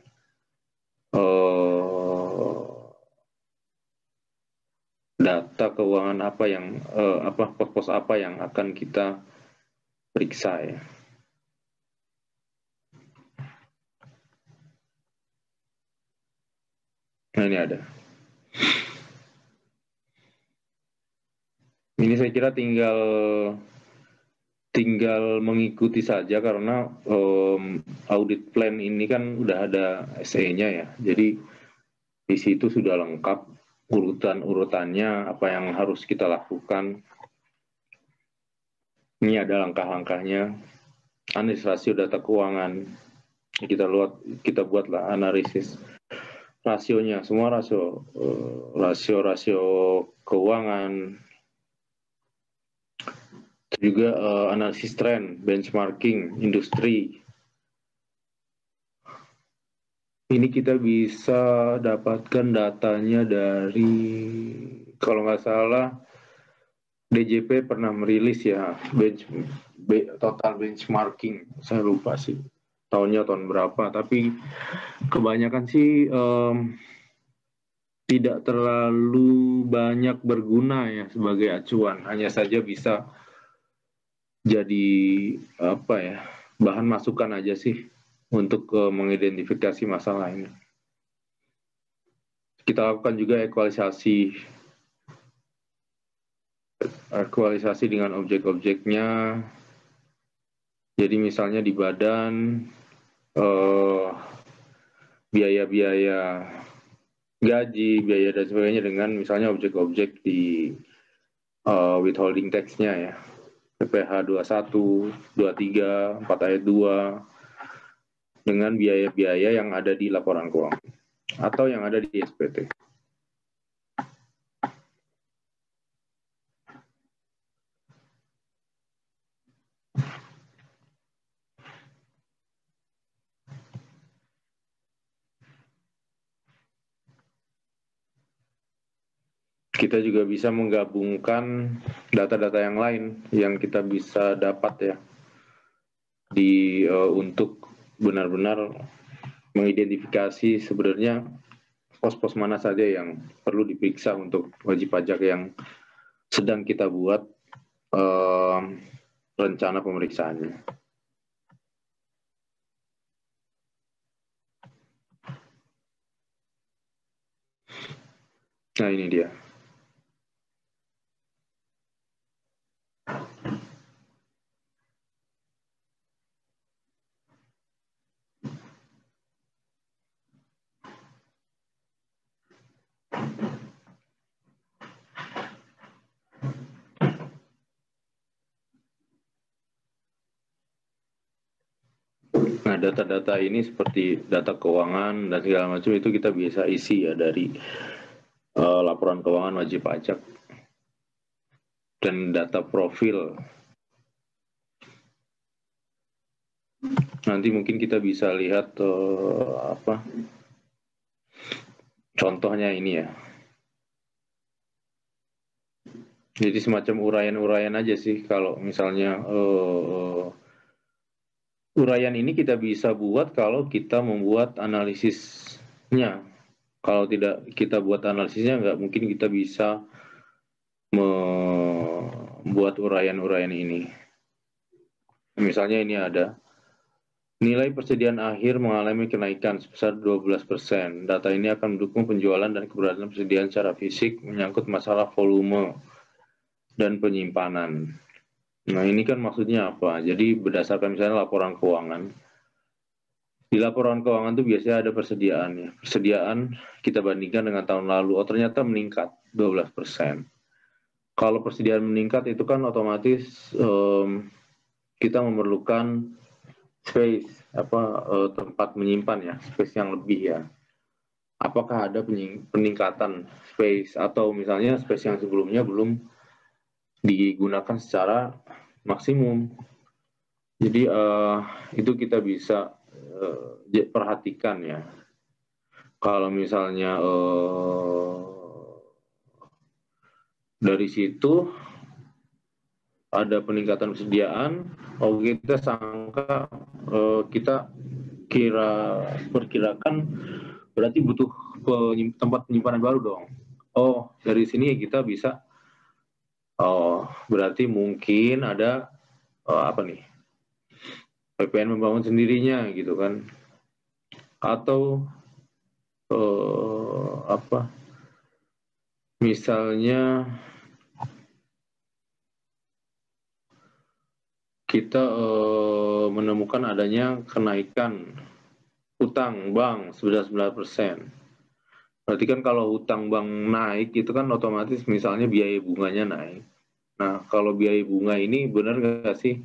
data keuangan apa yang pos-pos apa yang akan kita periksa ya. Nah, ini ada. Ini saya kira tinggal mengikuti saja, karena audit plan ini kan udah ada SE-nya ya. Jadi di situ sudah lengkap urutan-urutannya apa yang harus kita lakukan. Ini ada langkah-langkahnya. Analisis rasio data keuangan. Kita buatlah analisis rasionya, semua rasio keuangan. Juga analisis tren, benchmarking, industri. Ini kita bisa dapatkan datanya dari, kalau nggak salah, DJP pernah merilis ya, total benchmarking. Saya lupa sih tahunnya tahun berapa, tapi kebanyakan sih tidak terlalu banyak berguna ya sebagai acuan. Hanya saja bisa jadi bahan masukan aja sih untuk mengidentifikasi masalah ini. Kita lakukan juga ekualisasi dengan objek-objeknya. Jadi misalnya di badan biaya-biaya gaji, biaya dan sebagainya dengan misalnya objek-objek di withholding tax-nya ya. PPh 21, 23, 4 ayat 2 dengan biaya-biaya yang ada di laporan keuangan atau yang ada di SPT. Kita juga bisa menggabungkan data-data yang lain yang kita bisa dapat ya untuk benar-benar mengidentifikasi sebenarnya pos-pos mana saja yang perlu diperiksa untuk wajib pajak yang sedang kita buat rencana pemeriksaannya. Nah, ini dia. Nah, data-data ini seperti data keuangan dan segala macam itu kita bisa isi ya dari laporan keuangan wajib pajak dan data profil. Nanti mungkin kita bisa lihat contohnya ini ya. Jadi semacam uraian-uraian aja sih kalau misalnya uraian ini kita bisa buat kalau kita membuat analisisnya. Kalau tidak kita buat analisisnya, nggak mungkin kita bisa membuat uraian-uraian ini. Misalnya ini ada, nilai persediaan akhir mengalami kenaikan sebesar 12%. Data ini akan mendukung penjualan dan keberadaan persediaan secara fisik menyangkut masalah volume dan penyimpanan. Nah, ini kan maksudnya apa? Jadi berdasarkan misalnya laporan keuangan. Di laporan keuangan itu biasanya ada persediaannya. Persediaan kita bandingkan dengan tahun lalu, ternyata meningkat 12%. Kalau persediaan meningkat itu kan otomatis kita memerlukan space, tempat menyimpan ya, space yang lebih ya. Apakah ada peningkatan space atau misalnya space yang sebelumnya belum digunakan secara maksimum. Jadi itu kita bisa perhatikan ya. Kalau misalnya dari situ ada peningkatan persediaan, kita sangka kita perkirakan berarti butuh tempat penyimpanan baru dong. Dari sini kita bisa berarti mungkin ada PPN membangun sendirinya gitu kan, atau misalnya kita menemukan adanya kenaikan utang bank sebesar 9%. Berarti kan kalau utang bank naik itu kan otomatis misalnya biaya bunganya naik. Nah, kalau biaya bunga ini benar nggak sih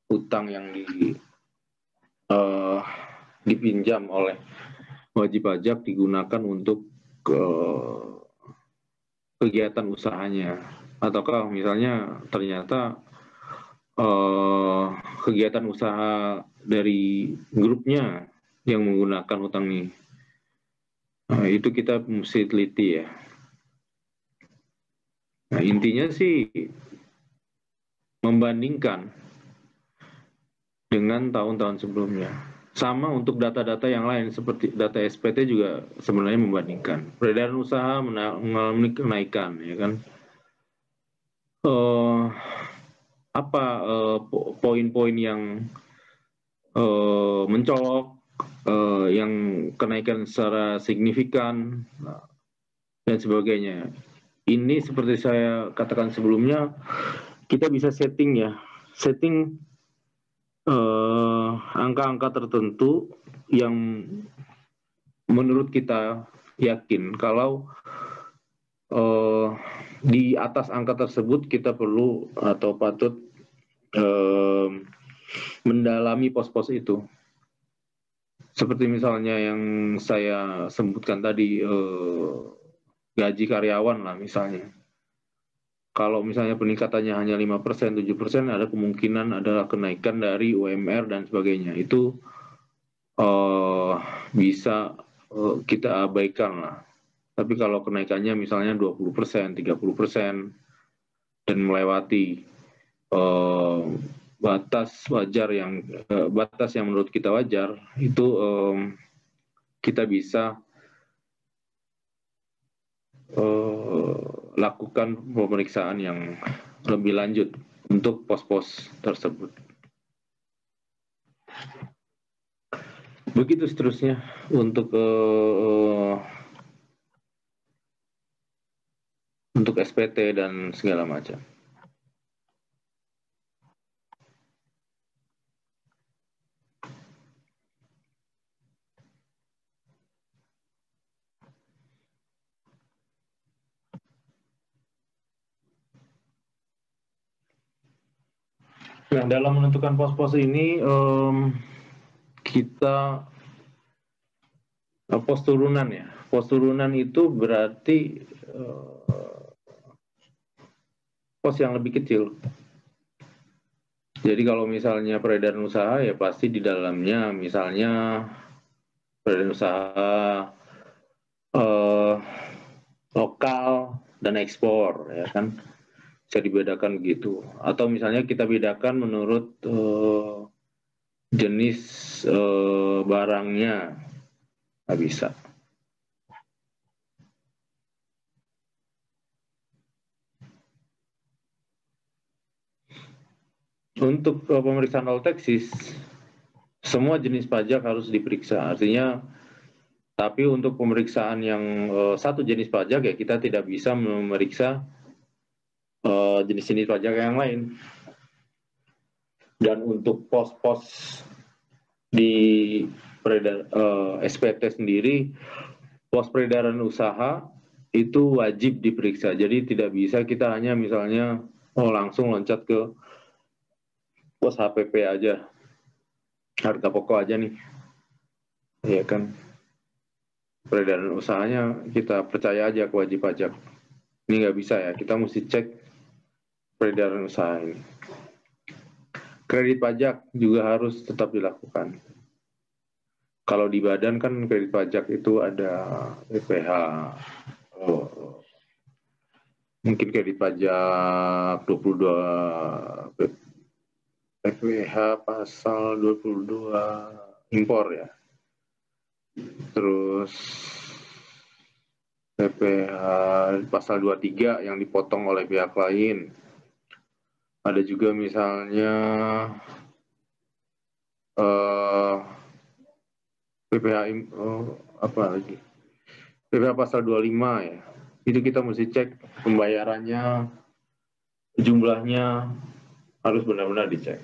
utang yang dipinjam oleh wajib pajak digunakan untuk kegiatan usahanya, ataukah misalnya ternyata kegiatan usaha dari grupnya yang menggunakan utang ini. Nah, itu kita mesti teliti ya. Nah, intinya sih membandingkan dengan tahun-tahun sebelumnya. Sama untuk data-data yang lain seperti data SPT juga sebenarnya membandingkan. Peredaran usaha mengalami kenaikan, ya kan? Poin-poin yang mencolok, yang kenaikan secara signifikan dan sebagainya. Ini seperti saya katakan sebelumnya, kita bisa setting angka-angka tertentu yang menurut kita yakin kalau di atas angka tersebut kita perlu atau patut mendalami pos-pos itu. Seperti misalnya yang saya sebutkan tadi, gaji karyawan lah misalnya. Kalau misalnya peningkatannya hanya 5%, 7%, ada kemungkinan ada kenaikan dari UMR dan sebagainya. Itu bisa kita abaikan lah. Tapi kalau kenaikannya misalnya 20%, 30%, dan melewati batas yang menurut kita wajar, itu kita bisa lakukan pemeriksaan yang lebih lanjut untuk pos-pos tersebut. Begitu seterusnya untuk SPT dan segala macam. Nah, dalam menentukan pos-pos ini kita pos turunan ya. Pos turunan itu berarti pos yang lebih kecil. Jadi kalau misalnya peredaran usaha ya pasti di dalamnya misalnya peredaran usaha lokal dan ekspor ya kan, bisa dibedakan gitu. Atau misalnya kita bedakan menurut jenis barangnya, nggak bisa. Untuk pemeriksaan all taxes, semua jenis pajak harus diperiksa. Artinya, tapi untuk pemeriksaan yang satu jenis pajak ya kita tidak bisa memeriksa jenis-jenis pajak yang lain. Dan untuk pos-pos di SPT sendiri, pos peredaran usaha itu wajib diperiksa. Jadi tidak bisa kita hanya misalnya langsung loncat ke pos HPP aja, harga pokok aja nih, ya kan. Peredaran usahanya kita percaya aja ke wajib pajak. Ini nggak bisa ya, kita mesti cek peredaran usaha ini. Kredit pajak juga harus tetap dilakukan. Kalau di badan kan kredit pajak itu ada PPh, mungkin kredit pajak 22, PPh pasal 22 impor ya. Terus PPh pasal 23 yang dipotong oleh pihak lain. Ada juga misalnya PPh apa lagi? PPh pasal 25 ya. Itu kita mesti cek pembayarannya, jumlahnya harus benar-benar dicek.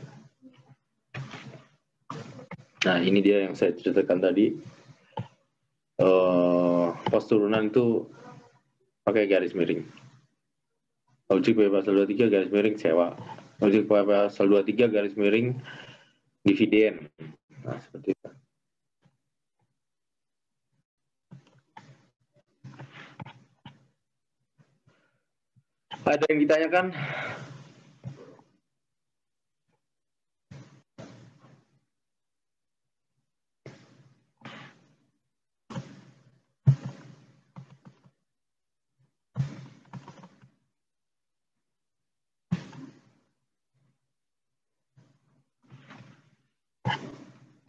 Nah, ini dia yang saya ceritakan tadi. Pos turunan itu pakai garis miring. Ojek PPh pasal 23 garis miring sewa. Ojek PPh pasal 23 garis miring dividen. Nah, seperti itu. Ada yang ditanyakan?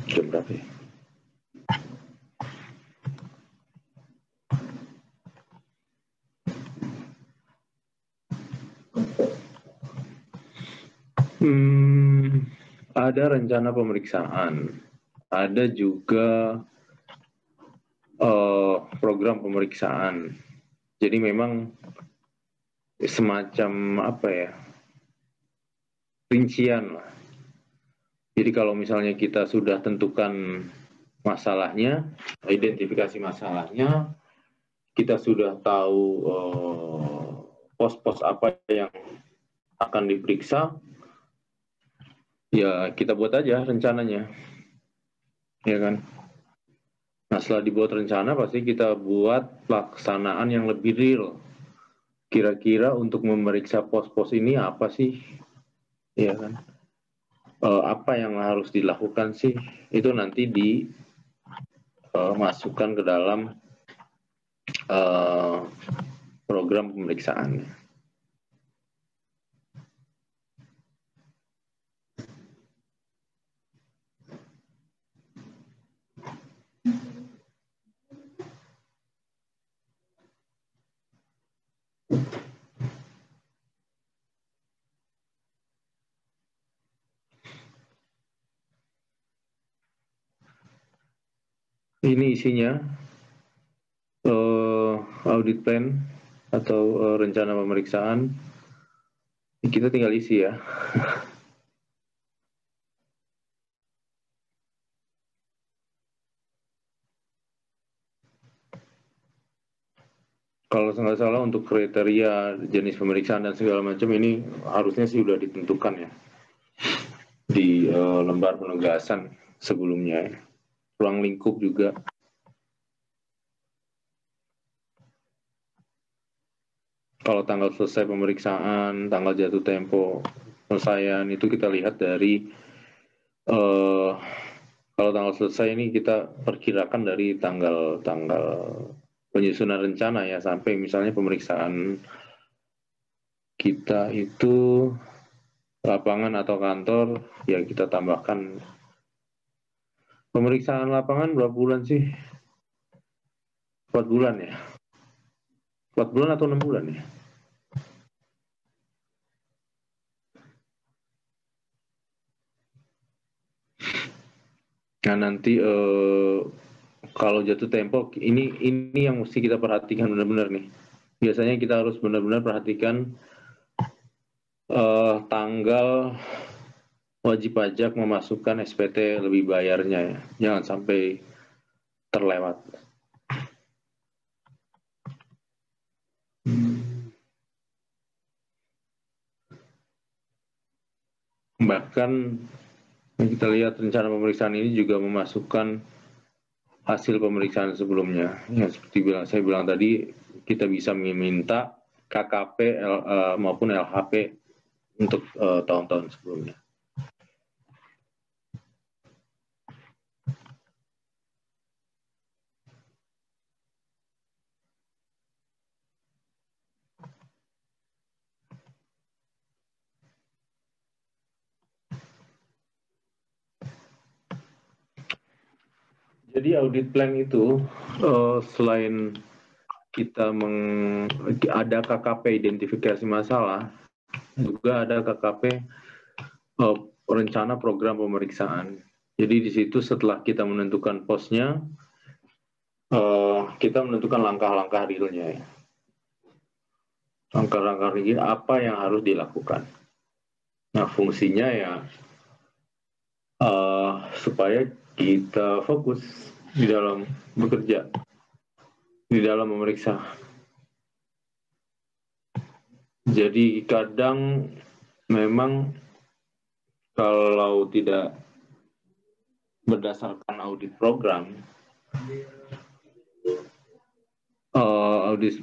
Jam berapa ya? Ada rencana pemeriksaan, ada juga program pemeriksaan. Jadi memang semacam apa ya, rincian lah. Jadi kalau misalnya kita sudah tentukan masalahnya, identifikasi masalahnya, kita sudah tahu pos-pos apa yang akan diperiksa, ya kita buat aja rencananya, ya kan. Nah setelah dibuat rencana pasti kita buat pelaksanaan yang lebih real. Kira-kira untuk memeriksa pos-pos ini apa sih, ya kan? Apa yang harus dilakukan sih? Itu nanti dimasukkan ke dalam program pemeriksaannya. Ini isinya audit plan atau rencana pemeriksaan. Kita tinggal isi ya. Kalau nggak salah untuk kriteria jenis pemeriksaan dan segala macam ini harusnya sih sudah ditentukan ya di lembar penugasan sebelumnya ya. ruang lingkup juga. Kalau tanggal selesai pemeriksaan, tanggal jatuh tempo penyelesaian itu kita lihat dari kalau tanggal selesai ini kita perkirakan dari tanggal penyusunan rencana ya, sampai misalnya pemeriksaan kita itu lapangan atau kantor, ya kita tambahkan. Pemeriksaan lapangan berapa bulan sih? 4 bulan ya? 4 bulan atau 6 bulan ya? Nah nanti kalau jatuh tempo ini yang mesti kita perhatikan benar-benar nih. Biasanya kita harus benar-benar perhatikan tanggal wajib pajak memasukkan SPT lebih bayarnya ya. Jangan sampai terlewat. Bahkan kita lihat rencana pemeriksaan ini juga memasukkan hasil pemeriksaan sebelumnya. Ya, seperti saya bilang tadi, kita bisa meminta KKP maupun LHP untuk tahun-tahun sebelumnya. Jadi audit plan itu selain kita ada KKP identifikasi masalah, juga ada KKP rencana program pemeriksaan. Jadi di situ setelah kita menentukan posnya, kita menentukan langkah-langkah realnya. Langkah-langkah real apa yang harus dilakukan. Nah fungsinya ya supaya kita fokus di dalam bekerja, di dalam memeriksa. Jadi kadang memang kalau tidak berdasarkan audit program,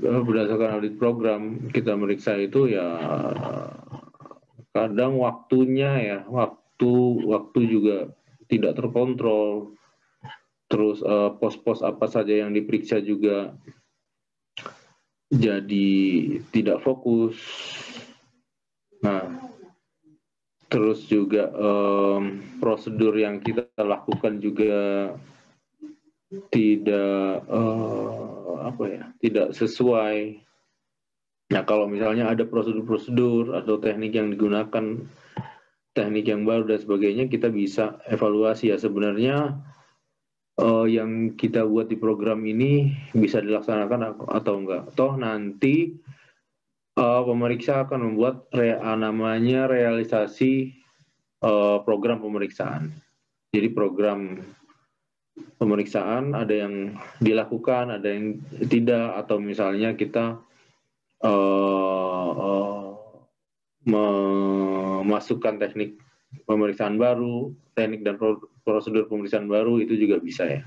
berdasarkan audit program kita meriksa itu ya kadang waktunya ya waktu juga tidak terkontrol. Terus pos-pos apa saja yang diperiksa juga jadi tidak fokus. Nah, terus juga prosedur yang kita lakukan juga tidak tidak sesuai. Nah, kalau misalnya ada prosedur-prosedur atau teknik yang digunakan, teknik yang baru dan sebagainya, kita bisa evaluasi ya sebenarnya yang kita buat di program ini bisa dilaksanakan atau enggak. Toh nanti pemeriksa akan membuat namanya realisasi program pemeriksaan. Jadi program pemeriksaan ada yang dilakukan, ada yang tidak, atau misalnya kita memasukkan teknik pemeriksaan baru, teknik dan prosedur pemeriksaan baru, itu juga bisa ya.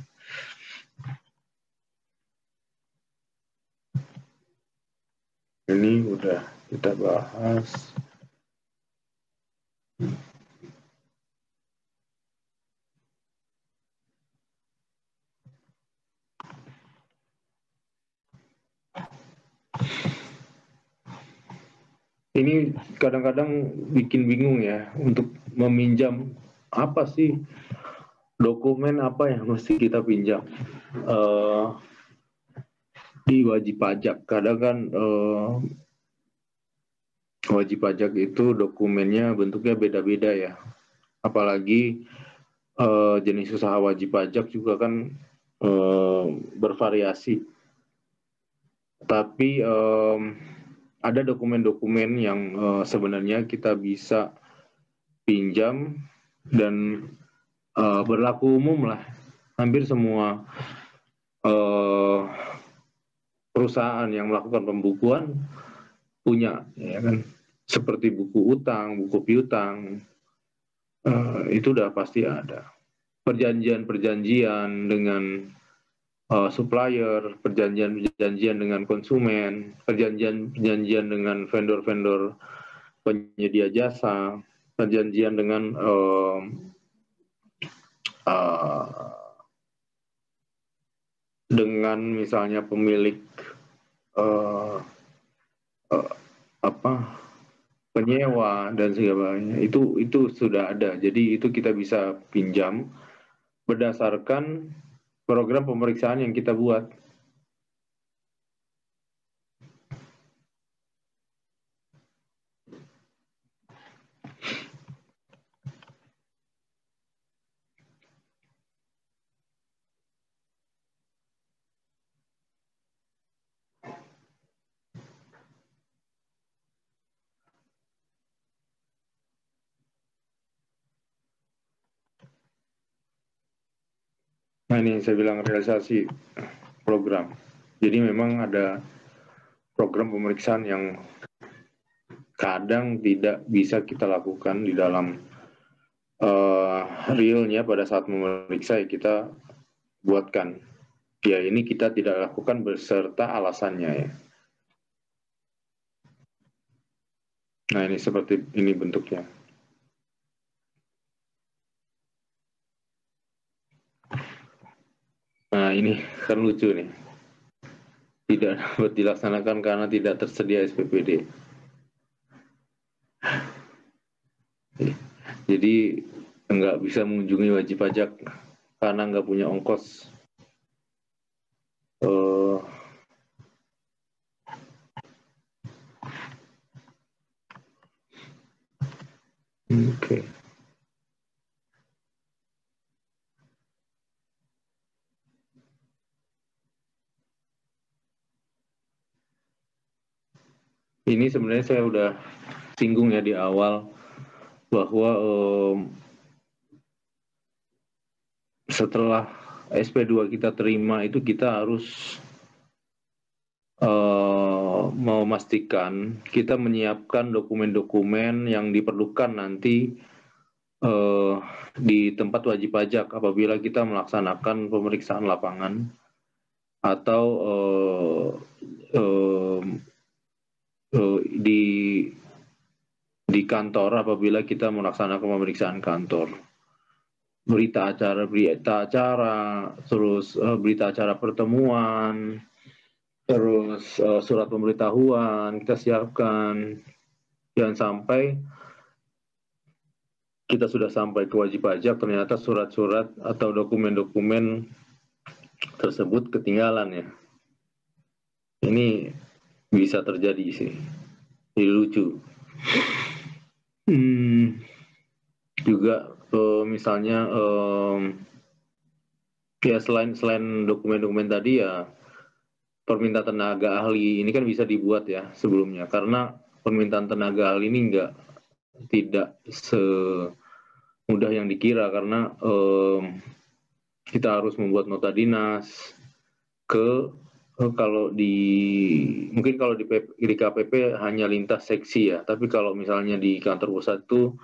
Ini udah kita bahas. Ini kadang-kadang bikin bingung ya untuk meminjam apa sih, dokumen apa yang mesti kita pinjam di wajib pajak. Kadang kan wajib pajak itu dokumennya bentuknya beda-beda ya. Apalagi jenis usaha wajib pajak juga kan bervariasi. Tapi ada dokumen-dokumen yang sebenarnya kita bisa pinjam dan berlaku umum lah. Hampir semua perusahaan yang melakukan pembukuan punya, ya kan? Seperti buku utang, buku piutang, itu udah pasti ada. perjanjian-perjanjian dengan supplier, perjanjian-perjanjian dengan konsumen, perjanjian-perjanjian dengan vendor-vendor penyedia jasa, perjanjian dengan misalnya pemilik penyewa dan segalanya, itu sudah ada. Jadi itu kita bisa pinjam berdasarkan program pemeriksaan yang kita buat. Nah, ini saya bilang realisasi program. Jadi memang ada program pemeriksaan yang kadang tidak bisa kita lakukan di dalam realnya pada saat memeriksa, ya kita buatkan. Ya, ini kita tidak lakukan beserta alasannya ya. Nah, ini seperti ini bentuknya. Nah, ini kan lucu nih. Tidak dapat dilaksanakan karena tidak tersedia SPPD. Jadi nggak bisa mengunjungi wajib pajak karena nggak punya ongkos. Oke. Ini sebenarnya saya udah singgung ya di awal bahwa setelah SP2 kita terima itu kita harus memastikan kita menyiapkan dokumen-dokumen yang diperlukan nanti di tempat wajib pajak apabila kita melaksanakan pemeriksaan lapangan atau di kantor apabila kita melaksanakan pemeriksaan kantor. Berita acara, terus berita acara pertemuan, terus surat pemberitahuan kita siapkan. Jangan sampai kita sudah sampai ke wajib pajak, ternyata surat-surat atau dokumen-dokumen tersebut ketinggalan ya. Ini bisa terjadi sih. Ini lucu. Juga misalnya ya selain dokumen-dokumen tadi ya permintaan tenaga ahli ini kan bisa dibuat ya sebelumnya, karena permintaan tenaga ahli ini tidak semudah yang dikira, karena kita harus membuat nota dinas mungkin kalau di KPP hanya lintas seksi ya, tapi kalau misalnya di kantor pusat itu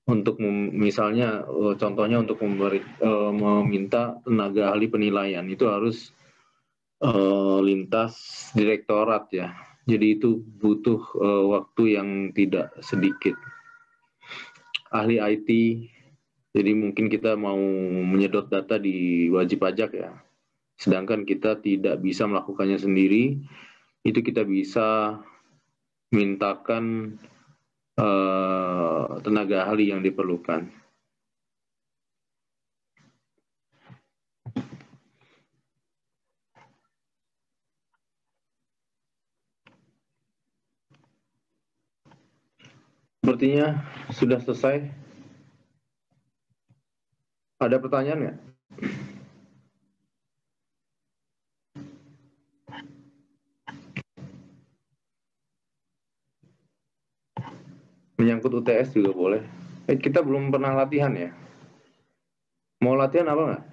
untuk misalnya contohnya untuk meminta tenaga ahli penilaian itu harus lintas direktorat ya. Jadi itu butuh waktu yang tidak sedikit. Ahli IT, jadi mungkin kita mau menyedot data di wajib pajak ya, sedangkan kita tidak bisa melakukannya sendiri, itu kita bisa mintakan tenaga ahli yang diperlukan. Sepertinya sudah selesai. Ada pertanyaan nggak? Menyangkut UTS juga boleh. Kita belum pernah latihan ya. Mau latihan apa nggak?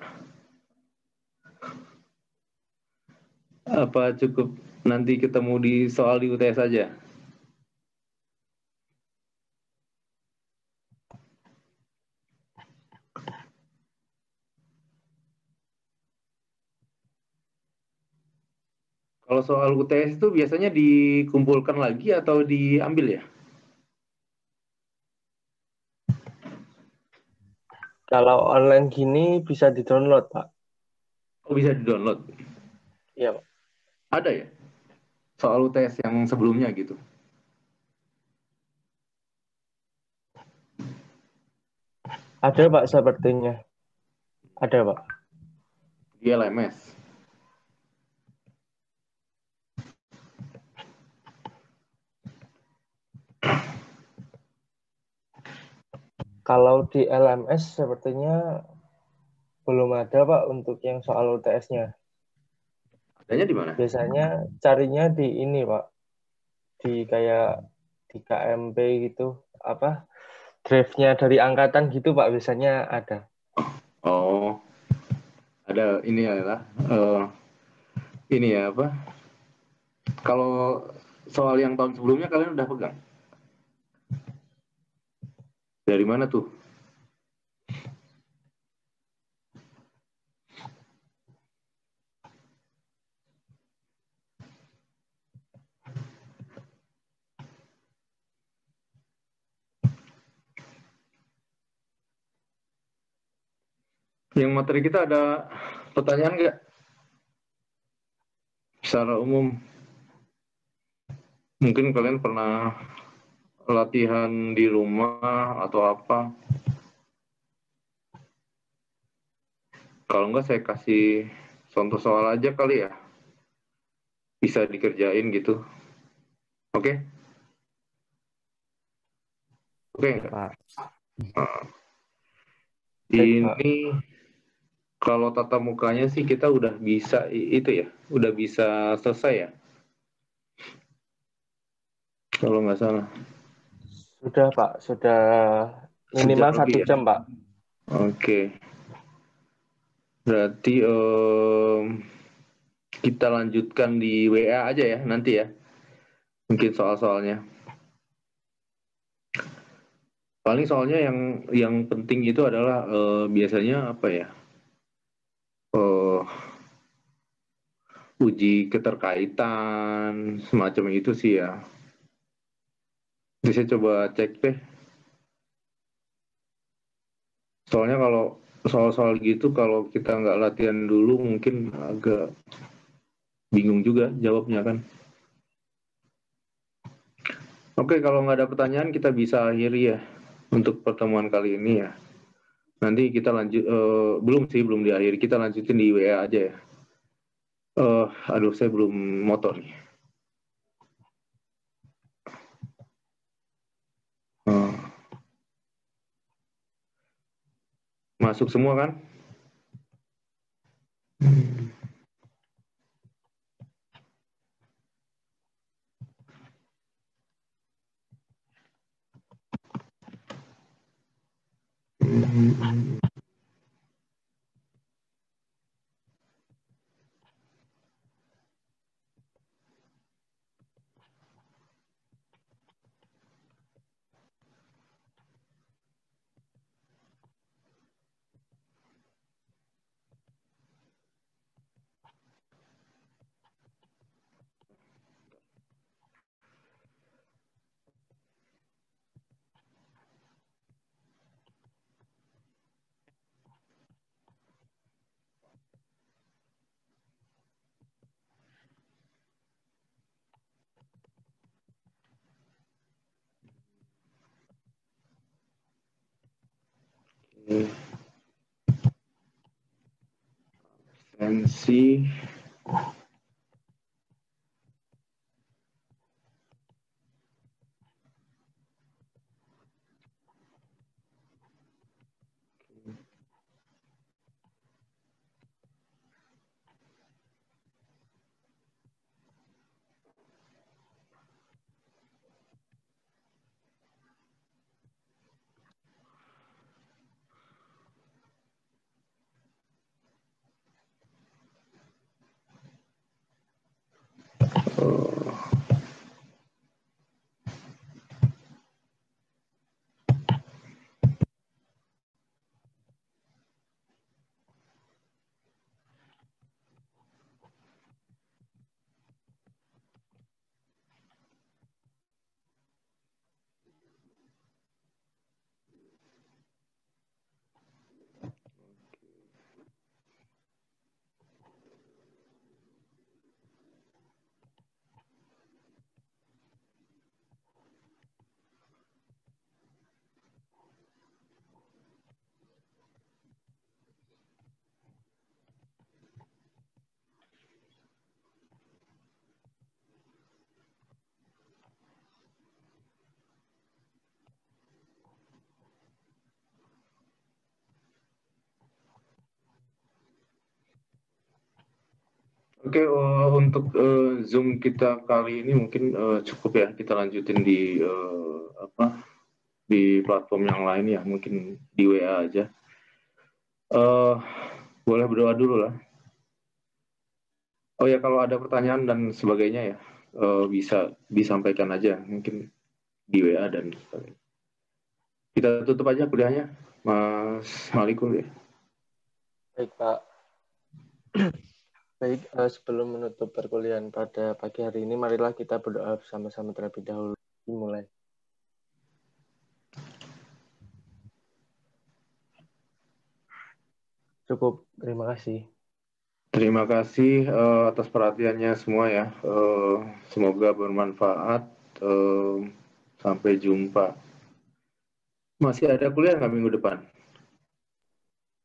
Apa cukup nanti ketemu di soal di UTS saja? Kalau soal UTS itu biasanya dikumpulkan lagi atau diambil ya? Kalau online gini bisa di-download, Pak. Oh, bisa di-download. Iya, Pak. Ada ya? Soal UTS yang sebelumnya gitu. Ada, Pak, sepertinya. Ada, Pak. Di LMS. Kalau di LMS sepertinya belum ada, Pak, untuk yang soal UTS-nya. Adanya di mana? Biasanya carinya di ini, Pak. Di kayak di KMP gitu. Apa? Drive-nya dari angkatan gitu, Pak. Biasanya ada. Oh, ada ini adalah ini ya apa? Kalau soal yang tahun sebelumnya kalian udah pegang? Dari mana tuh? Yang materi kita ada pertanyaan nggak? Secara umum, mungkin kalian pernah latihan di rumah atau apa? Kalau nggak saya kasih contoh soal aja kali ya. Bisa dikerjain gitu. Oke? Oke Oke, nggak? Pak. Nah, Baik, Pak. ini kalau tatap mukanya sih kita udah bisa itu ya, udah bisa selesai ya, kalau nggak salah. Sudah, Pak. Sudah Sejam minimal lebih 1 ya. jam, Pak. Oke, berarti kita lanjutkan di WA aja ya nanti ya, mungkin soal-soalnya. Paling soalnya yang penting itu adalah biasanya apa ya? eh, Uji keterkaitan semacam itu sih ya. Jadi saya coba cek deh. Soalnya kalau soal-soal gitu kalau kita nggak latihan dulu mungkin agak bingung juga jawabnya kan. Oke, kalau nggak ada pertanyaan kita bisa akhiri ya untuk pertemuan kali ini ya. Nanti kita lanjut, belum sih, belum diakhiri. Kita lanjutin di WA aja ya. Aduh, saya belum moto nih. Eh, Masuk semua kan? Sensi Oke, untuk Zoom kita kali ini mungkin cukup ya. Kita lanjutin di di platform yang lain ya, mungkin di WA aja. Boleh berdoa dulu lah. Oh ya, kalau ada pertanyaan dan sebagainya ya, bisa disampaikan aja, mungkin di WA dan sebagainya. Kita tutup aja kuliahnya, Mas Malikul ya. Baik, Pak. Baik, sebelum menutup perkuliahan pada pagi hari ini, marilah kita berdoa bersama-sama terlebih dahulu. Dimulai. Cukup, terima kasih. Terima kasih atas perhatiannya semua ya. Semoga bermanfaat. Sampai jumpa. Masih ada kuliah nggak minggu depan?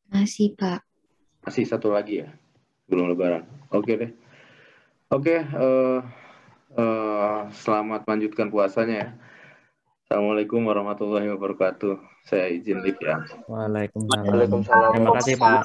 Masih, Pak. Masih satu lagi ya, belum lebaran. Oke deh. Oke, selamat lanjutkan puasanya ya. Assalamualaikum warahmatullahi wabarakatuh. Saya izin live ya. Waalaikumsalam. Waalaikumsalam. Terima kasih, Pak.